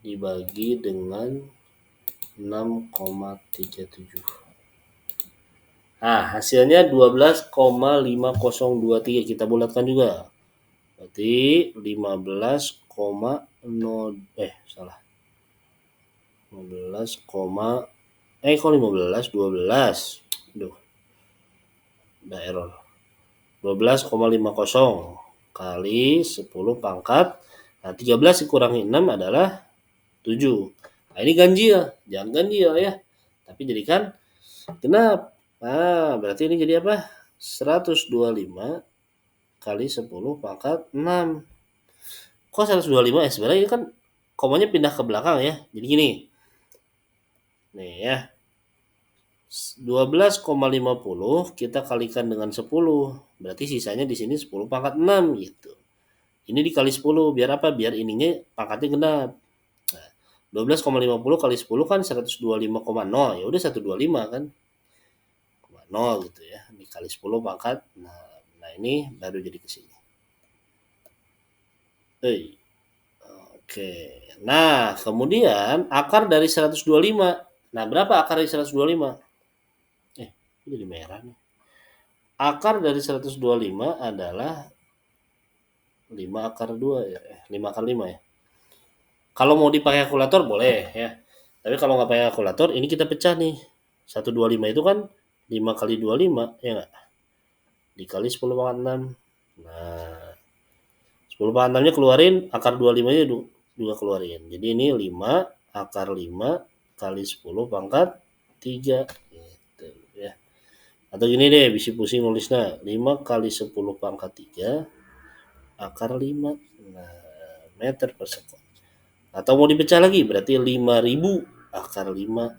dibagi dengan 6,37. Nah, hasilnya 12,5023. Kita bulatkan juga. Berarti 15, salah. 15, kok 15? 12. Aduh. Udah error. 12,50 kali 10 pangkat. Nah, 13 dikurangi 6 adalah 7. Nah, ini ganjil. Jangan ganjil ya. Tapi jadikan genap. Nah, berarti ini jadi apa? 125 kali 10 pangkat 6. Kok 125 ya? Sebenarnya ini kan komanya pindah ke belakang ya. Jadi gini. Nih ya. 12,50 kita kalikan dengan 10. Berarti sisanya di sini 10 pangkat 6 gitu. Ini dikali 10 biar apa? Biar ininya pangkatnya genap. Nah, 12,50 kali 10 kan 125,0. Ya udah 125 kan. 0 gitu ya. Dikali 10 pangkat. Nah ini baru jadi ke sini. Oke. Nah, kemudian akar dari 125. Nah, berapa akar dari 125? Ini jadi merah nih. Akar dari 125 adalah 5 akar 2 ya. 5 akar 5 ya. Kalau mau dipakai kalkulator boleh ya. Tapi kalau nggak pakai kalkulator, ini kita pecah nih. 125 itu kan 5 kali 25 ya nggak? Dikali 10 pangkat 6. Nah, 10 pangkat 6 nya keluarin, akar 25 nya juga keluarin. Jadi ini 5 akar 5 kali 10 pangkat 3 gitu ya. Atau gini deh, bisa pusing nulisnya. 5 kali 10 pangkat 3 akar 5 meter per sekon. Atau mau dipecah lagi, berarti 5.000 akar 5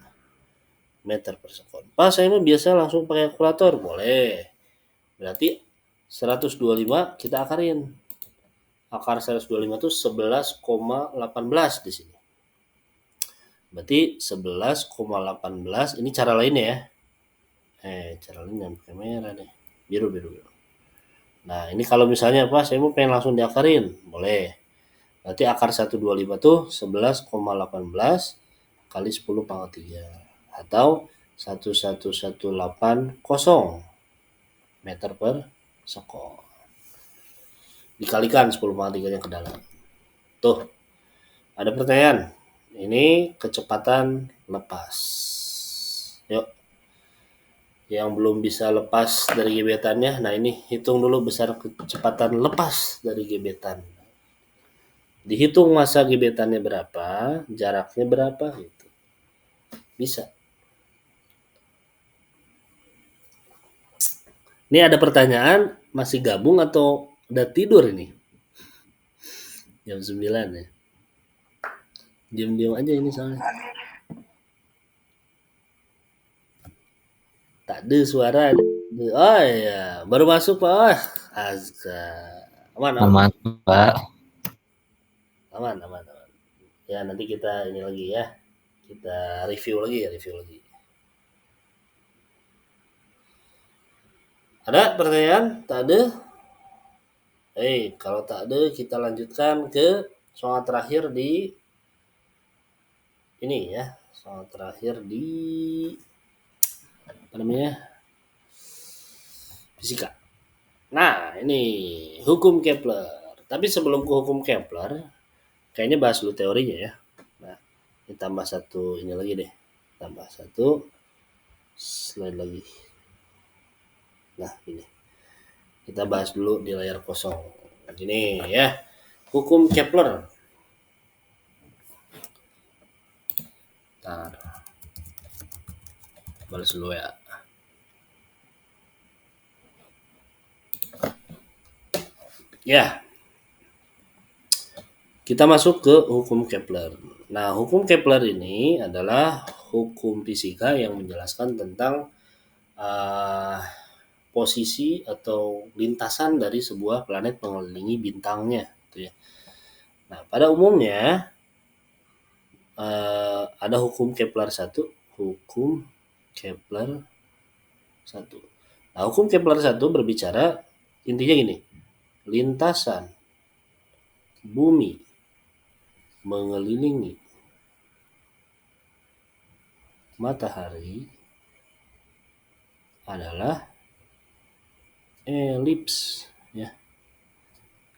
meter per sekon. Pas saya mah biasa langsung pakai kalkulator, boleh. Berarti 125 kita akarin. Akar 125 itu 11,18 di sini. Berarti 11,18 ini cara lainnya ya. Cara lain yang pakai merah nih. Biru. Nah, ini kalau misalnya apa? Saya mau pengen langsung diakarin, boleh. Berarti akar 125 tuh 11,18 kali 10 pangkat 3 atau 1180 meter per sekon. Dikalikan 10 pangkat 3 nya ke dalam. Tuh. Ada pertanyaan. Ini kecepatan lepas. Yuk. Yang belum bisa lepas dari gebetannya, nah ini hitung dulu besar kecepatan lepas dari gebetan. Dihitung masa gebetannya berapa, jaraknya berapa gitu. Bisa. Ini ada pertanyaan, masih gabung atau udah tidur ini? Jam 9 ya. Diam-diam aja ini soalnya. Tak ada suara. Oh iya, baru masuk Pak. Aman. Aman, Pak. Aman. Ya, nanti kita ini lagi ya. Kita review lagi. Ada pertanyaan? Tak ada? Kalau tak ada kita lanjutkan ke soal terakhir di ini ya. Soal terakhir di apa namanya? Fisika. Nah, ini hukum Kepler. Tapi sebelum ke hukum Kepler, kayaknya bahas dulu teorinya ya. Nah, Ini tambah satu ini lagi deh. Tambah satu slide lagi. Nah, ini. Kita bahas dulu di layar kosong. Gini ya. Hukum Kepler. Ntar. Balas dulu ya. Ya. Kita masuk ke hukum Kepler. Nah, hukum Kepler ini adalah hukum fisika yang menjelaskan tentang posisi atau lintasan dari sebuah planet mengelilingi bintangnya, gitu ya. Nah, pada umumnya ada hukum Kepler 1, hukum Kepler 1. Nah, hukum Kepler 1 berbicara intinya gini, lintasan bumi mengelilingi matahari adalah elips, ya.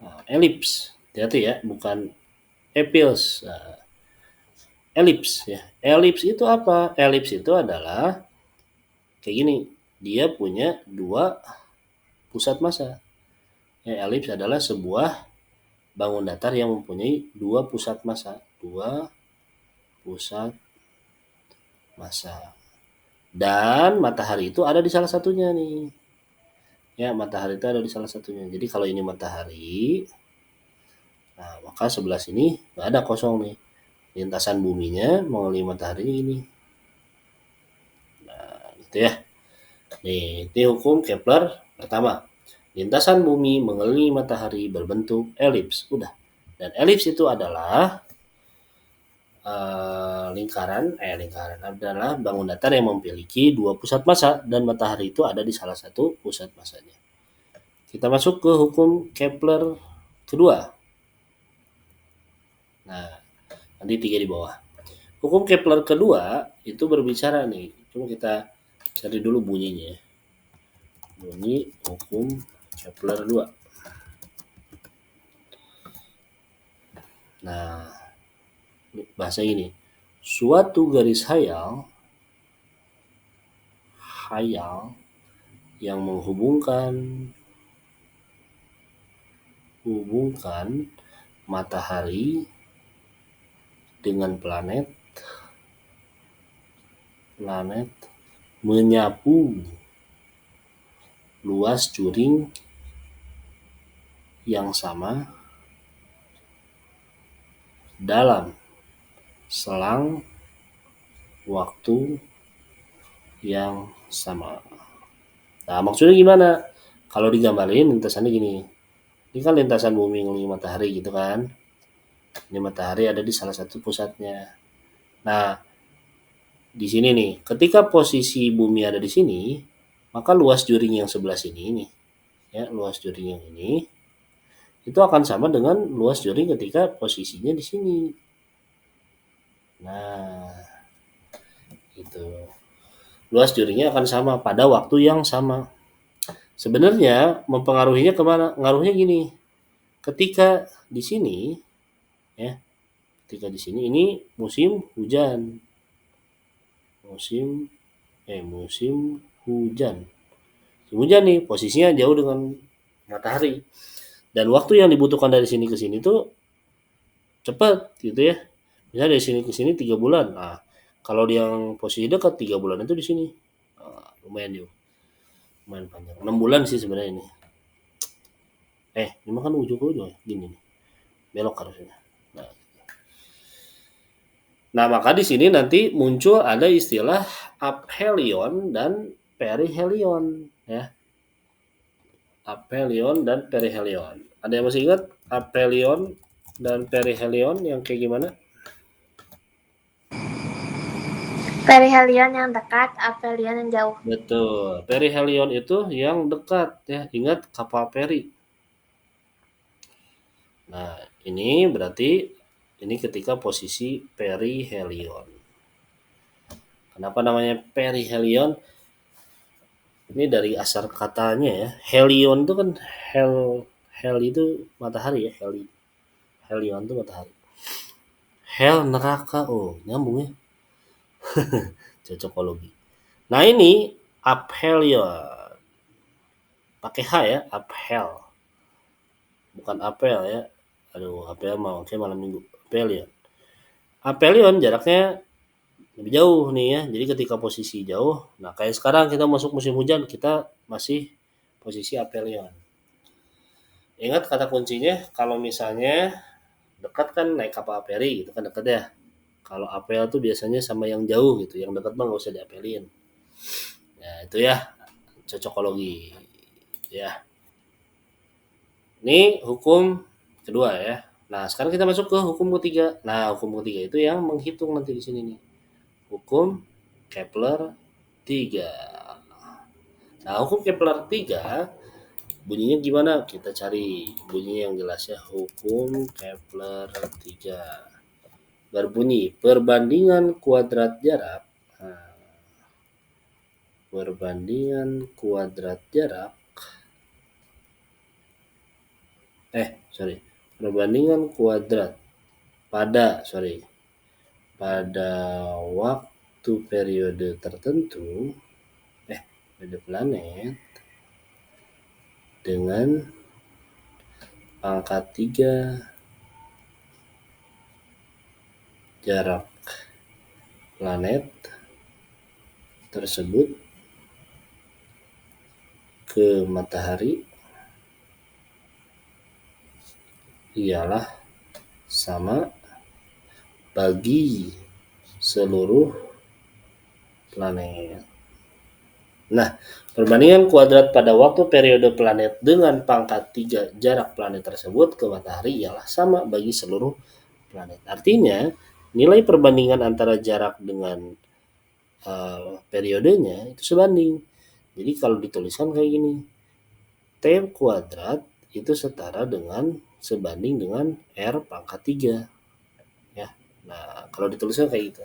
Nah, elips, hati-hati ya, bukan epils. Nah, elips ya. Elips itu apa? Elips itu adalah kayak gini. Dia punya dua pusat massa. Ya, elips adalah sebuah bangun datar yang mempunyai dua pusat massa. Dua pusat massa. Dan matahari itu ada di salah satunya nih. Ya, matahari itu ada di salah satunya. Jadi kalau ini matahari, nah maka sebelah sini nggak ada kosong nih. Lintasan buminya mengelilingi matahari ini. Nah, gitu ya. Nih, ini hukum Kepler pertama. Lintasan bumi mengelilingi matahari berbentuk elips. Udah. Dan elips itu adalah lingkaran adalah bangun datar yang memiliki dua pusat massa dan matahari itu ada di salah satu pusat massanya. Kita masuk ke hukum Kepler kedua. Nah, nanti 3 di bawah. Hukum Kepler kedua itu berbicara nih. Cuma kita cari dulu bunyinya. Bunyi hukum Kepler 2. Nah, bahasa ini. Suatu garis hayal yang menghubungkan matahari dengan planet menyapu luas juring yang sama dalam selang waktu yang sama. Nah, maksudnya gimana? Kalau digambarin lintasannya gini. Ini kan lintasan bumi ngelilingi matahari gitu kan. Ini matahari ada di salah satu pusatnya. Nah, di sini nih, ketika posisi bumi ada di sini, maka luas juring yang sebelah sini nih, ya, luas juring yang ini itu akan sama dengan luas juring ketika posisinya di sini. Nah, itu. Luas juringnya akan sama pada waktu yang sama. Sebenarnya mempengaruhinya kemana? Ngaruhnya gini. Ketika di sini, ya, ketika di sini ini musim hujan. Musim hujan. Hujan nih, posisinya jauh dengan matahari. Dan waktu yang dibutuhkan dari sini ke sini tuh cepat gitu ya. Misalnya dari sini ke sini 3 bulan. Nah, kalau yang posisi dekat 3 bulan itu di sini. Nah, lumayan yuk. Lumayan panjang. 6 bulan sih sebenarnya ini. Ini mah kan ujung-ujung ya, gini nih. Belok harusnya. Nah, maka di sini nanti muncul ada istilah aphelion dan perihelion ya. Aphelion dan perihelion. Ada yang masih ingat aphelion dan perihelion yang kayak gimana? Perihelion yang dekat, aphelion yang jauh. Betul. Perihelion itu yang dekat ya. Ingat kapal peri. Nah, ini berarti ini ketika posisi perihelion. Kenapa namanya perihelion? Ini dari asal katanya ya. Helion itu kan hel itu matahari ya, helion itu matahari. hell neraka. Oh, nyambung ya. Cocokologi. Nah, ini Aphelion. Pakai H ya, Aphel. Bukan apel ya. Aduh, apel mau kayak malam minggu. Aphelion. Aphelion jaraknya lebih jauh nih ya. Jadi ketika posisi jauh, nah kayak sekarang kita masuk musim hujan, kita masih posisi Aphelion. Ingat kata kuncinya, kalau misalnya dekat kan naik kapal feri gitu kan, dekat ya. Kalau apel tuh biasanya sama yang jauh gitu, yang dekat mah nggak usah diapelin. Ya itu ya, cocokologi ya. Ini hukum kedua ya. Nah sekarang kita masuk ke hukum ketiga. Nah hukum ketiga itu yang menghitung nanti di sini nih. Hukum Kepler 3. Nah hukum Kepler 3 bunyinya gimana? Kita cari bunyinya yang jelas ya. Hukum Kepler 3 berbunyi perbandingan kuadrat jarak. Nah, perbandingan kuadrat jarak. Perbandingan kuadrat pada waktu periode tertentu pada planet dengan pangkat 3 jarak planet tersebut ke matahari ialah sama bagi seluruh planet. Nah, perbandingan kuadrat pada waktu periode planet dengan pangkat 3 jarak planet tersebut ke matahari ialah sama bagi seluruh planet. Artinya, nilai perbandingan antara jarak dengan periodenya itu sebanding. Jadi kalau dituliskan kayak gini, T kuadrat itu setara dengan sebanding dengan R pangkat 3. Ya. Nah, kalau dituliskan kayak gitu.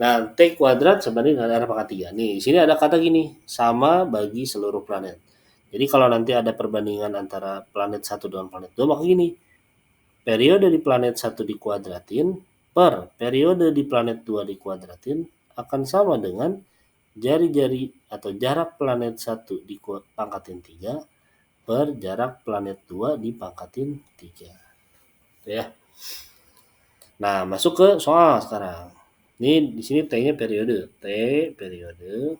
Nah, T kuadrat sebanding dengan R pangkat 3. Nih, di sini ada kata gini, sama bagi seluruh planet. Jadi kalau nanti ada perbandingan antara planet 1 dengan planet 2, maka gini, periode di planet 1 dikuadratin per periode di planet 2 dikuadratin akan sama dengan jari-jari atau jarak planet 1 dipangkatin 3 per jarak planet 2 dipangkatin 3. Ya. Nah, masuk ke soal sekarang. Ini di sini T-nya periode. T periode.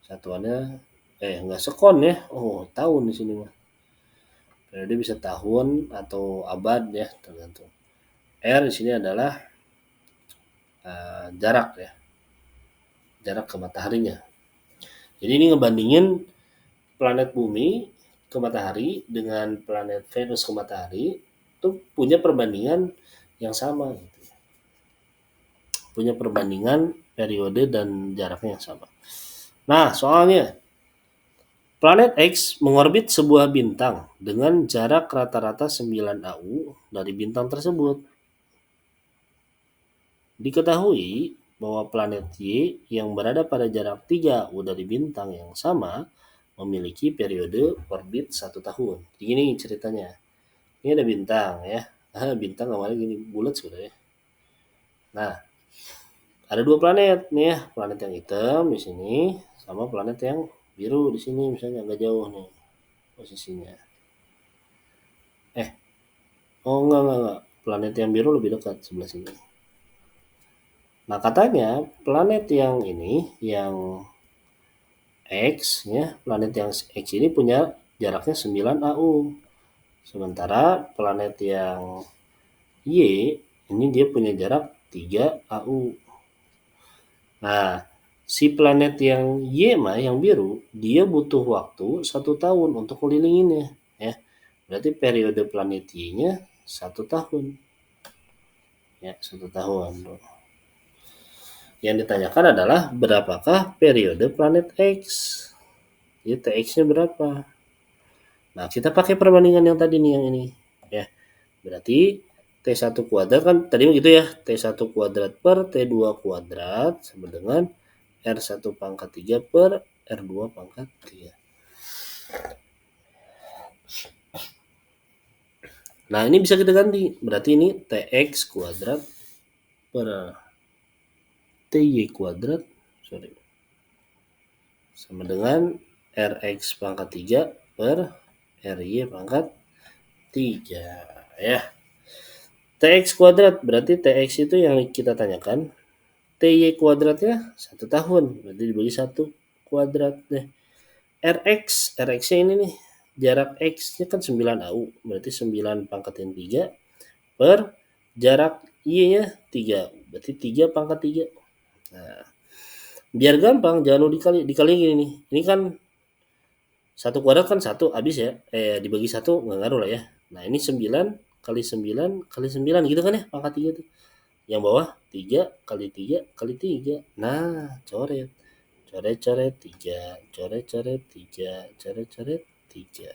Satuannya enggak sekon ya. Oh, tahun di sini mah. Periode bisa tahun atau abad ya, tergantung. R di sini adalah jarak ya. Jarak ke mataharinya. Jadi ini ngebandingin planet bumi ke matahari dengan planet Venus ke matahari itu punya perbandingan yang sama gitu. Punya perbandingan periode dan jaraknya yang sama. Nah, soalnya planet X mengorbit sebuah bintang dengan jarak rata-rata 9 AU dari bintang tersebut. Diketahui bahwa planet Y yang berada pada jarak 3 AU dari bintang yang sama memiliki periode orbit 1 tahun. Begini ceritanya. Ini ada bintang ya. Bintang awalnya gini bulat sudah ya. Nah, ada 2 planet nih ya, planet yang hitam di sini sama planet yang biru di sini misalnya agak jauh nih posisinya. Enggak. Planet yang biru lebih dekat sebelah sini. Nah, katanya planet yang ini yang X ya, planet yang X ini punya jaraknya 9 AU. Sementara planet yang Y ini dia punya jarak 3 AU. Nah, si planet yang Y mah yang biru, dia butuh waktu 1 tahun untuk ngelilinginnya ya. Berarti periode planet Y-nya 1 tahun. Ya, 1 tahun. Yang ditanyakan adalah berapakah periode planet X? Jadi TX-nya berapa? Nah, kita pakai perbandingan yang tadi nih yang ini ya. Berarti T1 kuadrat kan tadi begitu ya, T1 kuadrat per T2 kuadrat sama dengan R1 pangkat 3 per R2 pangkat 3. Nah, ini bisa kita ganti. Berarti ini TX kuadrat per TY kuadrat sama dengan RX pangkat 3 per RY pangkat 3 ya. TX kuadrat berarti TX itu yang kita tanyakan. TY kuadratnya 1 tahun, berarti dibagi 1 kuadrat deh. RX-nya ini nih, jarak X-nya kan 9 AU, berarti 9 pangkatin 3 per jarak Y-nya 3, berarti 3 pangkat 3. Nah, biar gampang, jangan dikali gini nih. Ini kan 1 kuadrat kan 1 habis ya. Dibagi 1 nggak ngaruh lah ya. Nah, ini 9 kali 9 kali 9 gitu kan ya, pangkat 3 tuh. Yang bawah 3 kali 3 kali 3. Nah, coret 3, coret 3, coret 3.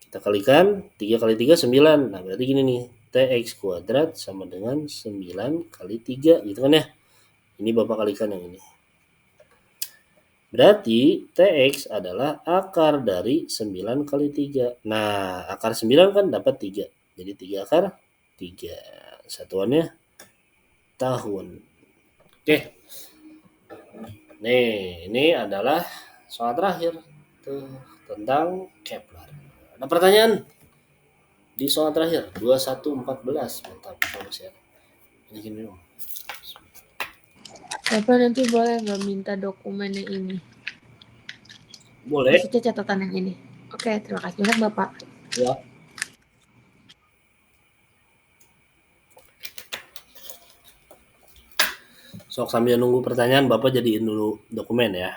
Kita kalikan 3 kali 3 9. Nah, berarti gini nih, TX kuadrat sama dengan 9 kali 3 gitu kan ya. Ini Bapak kalikan yang ini. Berarti TX adalah akar dari 9 kali 3. Nah, akar 9 kan dapat 3. Jadi 3 akar 3. Satuannya tahun. Oke. Nih, ini adalah soal terakhir tuh tentang Kepler. Ada pertanyaan di soal terakhir 2114. Mantap, ya. Ini gini dong. Bapak nanti boleh nggak minta dokumennya ini? Boleh. Maksudnya catatan yang ini. Oke, terima kasih banyak Bapak. Ya. Sok sambil nunggu pertanyaan, Bapak jadiin dulu dokumen ya.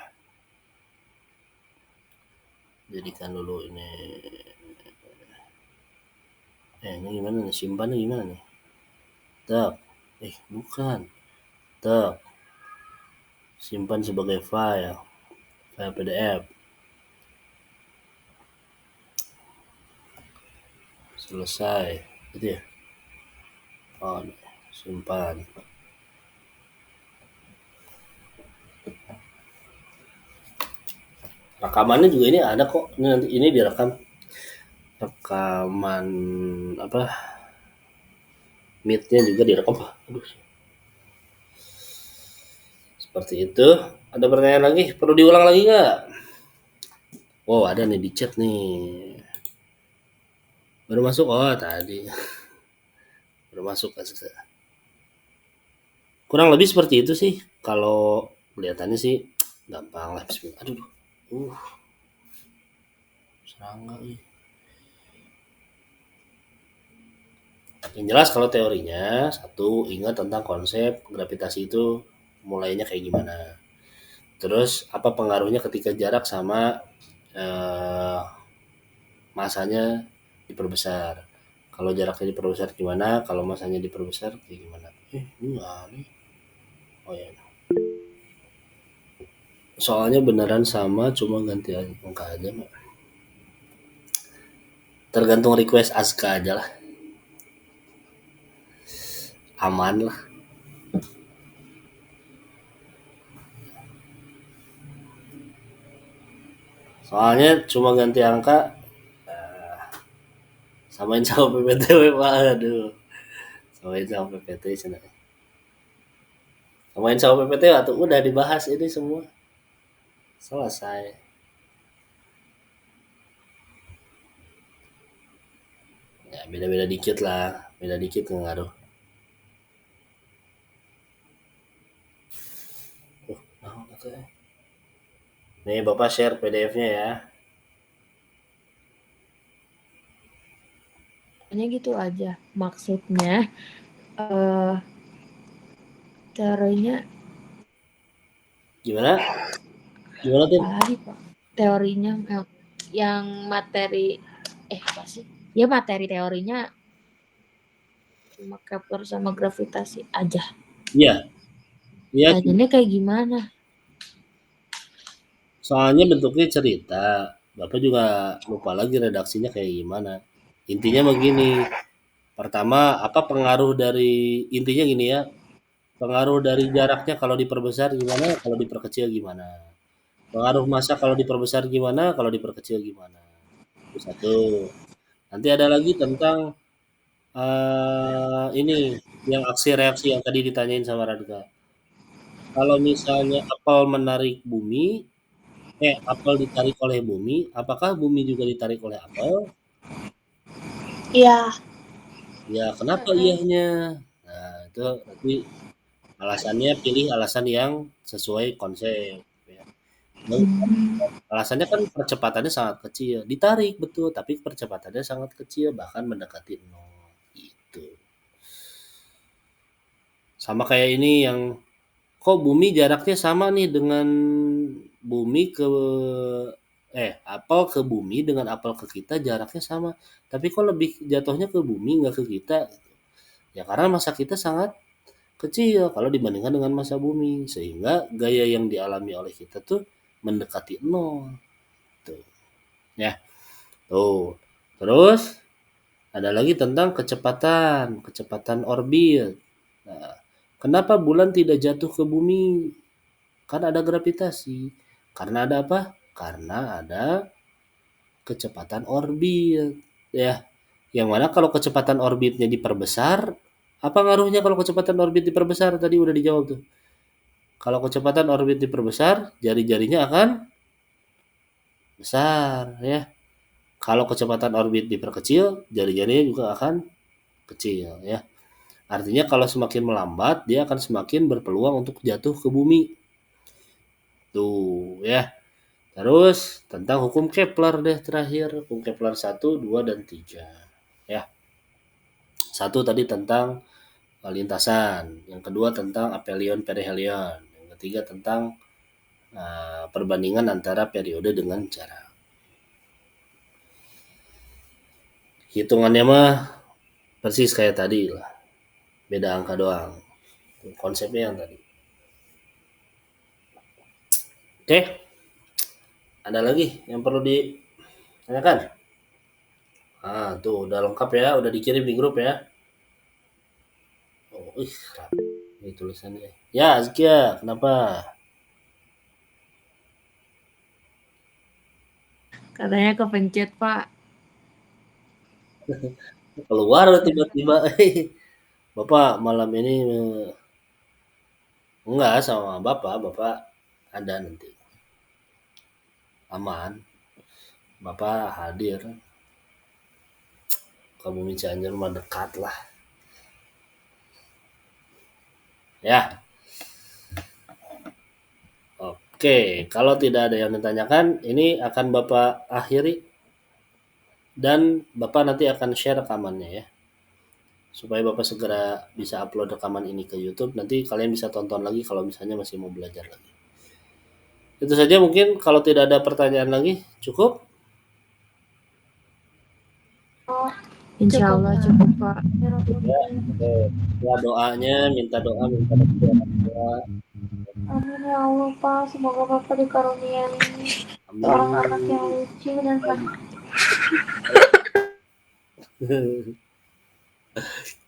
Jadikan dulu ini. Ini gimana nih? Simpannya gimana nih? Tak. Bukan. Tak. Simpan sebagai file PDF. Selesai. Gitu ya. Oh, simpan. Rekamannya juga ini ada kok. Ini direkam. Rekaman apa? Meet-nya juga direkam. Aduh. Seperti itu. Ada pertanyaan lagi? Perlu diulang lagi nggak? Oh, ada nih di chat nih. Baru masuk? Oh, tadi. Baru masuk. Kurang lebih seperti itu sih. Kalau kelihatannya sih gampang lah. Aduh. Serangga nih. Yang jelas kalau teorinya, satu, ingat tentang konsep gravitasi itu mulainya kayak gimana. Terus apa pengaruhnya ketika jarak sama masanya diperbesar. Kalau jaraknya diperbesar gimana, kalau masanya diperbesar kayak gimana. Oh ya. Soalnya beneran sama, cuma ganti angka aja, Mak. Tergantung request Aska aja lah. Aman lah. Soalnya cuma ganti angka, samain sama PPT, Pak. Aduh. Samain sama PPT sana. Samain sama PPT atau udah dibahas ini semua. Selesai. Ya, beda-beda dikit lah. Beda dikit ngaruh. Nih, Bapak share PDF-nya ya. Hanya gitu aja. Maksudnya teorinya gimana? Gimana Tin? Tadi Pak. Teorinya yang materi apa sih? Ya materi teorinya cuma Kepler sama gravitasi aja. Iya. Iya. Ini kayak gimana? Soalnya bentuknya cerita. Bapak juga lupa lagi redaksinya kayak gimana. Intinya begini. Pertama, apa pengaruh dari intinya gini ya. Pengaruh dari jaraknya kalau diperbesar gimana, kalau diperkecil gimana. Pengaruh massa kalau diperbesar gimana, kalau diperkecil gimana. Itu satu. Nanti ada lagi tentang ini yang aksi reaksi yang tadi ditanyain sama Radka. Kalau misalnya apel menarik bumi, apel ditarik oleh bumi, apakah bumi juga ditarik oleh apel? Iya. Ya, kenapa iyahnya? Nah, itu nanti alasannya pilih alasan yang sesuai konsep. Ya. Alasannya kan percepatannya sangat kecil, ditarik betul, tapi percepatannya sangat kecil, bahkan mendekati 0 gitu. Sama kayak ini yang kok bumi jaraknya sama nih dengan bumi ke apel ke bumi dengan apel ke kita jaraknya sama, tapi kok lebih jatuhnya ke bumi nggak ke kita? Ya karena masa kita sangat kecil kalau dibandingkan dengan masa bumi, sehingga gaya yang dialami oleh kita tuh mendekati 0. Tuh. Ya. Tuh. Terus ada lagi tentang kecepatan orbit. Nah, kenapa bulan tidak jatuh ke bumi? Kan ada gravitasi. Karena ada apa? Karena ada kecepatan orbit. Ya. Yang mana kalau kecepatan orbitnya diperbesar, apa ngaruhnya kalau kecepatan orbit diperbesar? Tadi udah dijawab tuh. Kalau kecepatan orbit diperbesar, jari-jarinya akan besar, ya. Kalau kecepatan orbit diperkecil, jari-jarinya juga akan kecil, ya. Artinya kalau semakin melambat, dia akan semakin berpeluang untuk jatuh ke bumi. Tuh, ya. Terus tentang hukum Kepler deh terakhir, hukum Kepler 1, 2, dan 3. Ya. 1 tadi tentang lintasan, yang kedua tentang aphelion perihelion, yang ketiga tentang perbandingan antara periode dengan jarak. Hitungannya mah persis kayak tadi lah, beda angka doang, konsepnya yang tadi. Oke, ada lagi yang perlu ditanyakan? Tuh udah lengkap ya, udah dikirim di grup ya. Oh, ini tulisannya. Ya, Azkia, kenapa? Katanya kepencet, Pak. Keluar tiba-tiba. Bapak malam ini enggak sama Bapak ada nanti. Aman. Bapak hadir. Kamu Cianjur mah dekat lah. Ya. Oke, kalau tidak ada yang ditanyakan, ini akan Bapak akhiri. Dan Bapak nanti akan share rekamannya ya. Supaya Bapak segera bisa upload rekaman ini ke YouTube. Nanti kalian bisa tonton lagi kalau misalnya masih mau belajar lagi. Itu saja mungkin, kalau tidak ada pertanyaan lagi, cukup? Insya Allah cukup, Pak. Ya, doanya, minta doa. Amin ya Allah, Pak. Semoga Bapak dikaruniai seorang anak yang lucu dan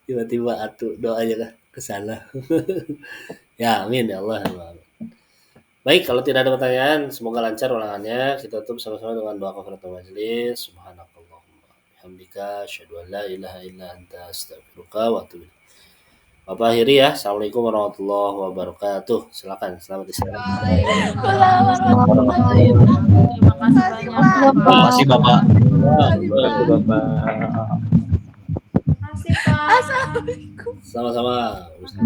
Tiba-tiba atuh doanya lah ke sana. Ya, amin ya Allah. Baik, kalau tidak ada pertanyaan, semoga lancar ulangannya. Kita tutup sama-sama dengan doa kafaratul majelis. Subhanakallahumma bihamdika asyhadu an la ilaha illa anta astaghfiruka wa atubu ilaik. Bapak akhiri ya. Assalamualaikum warahmatullahi wabarakatuh. Silakan, selamat istirahat. Terima kasih Bapak. Assalamualaikum. Sama-sama.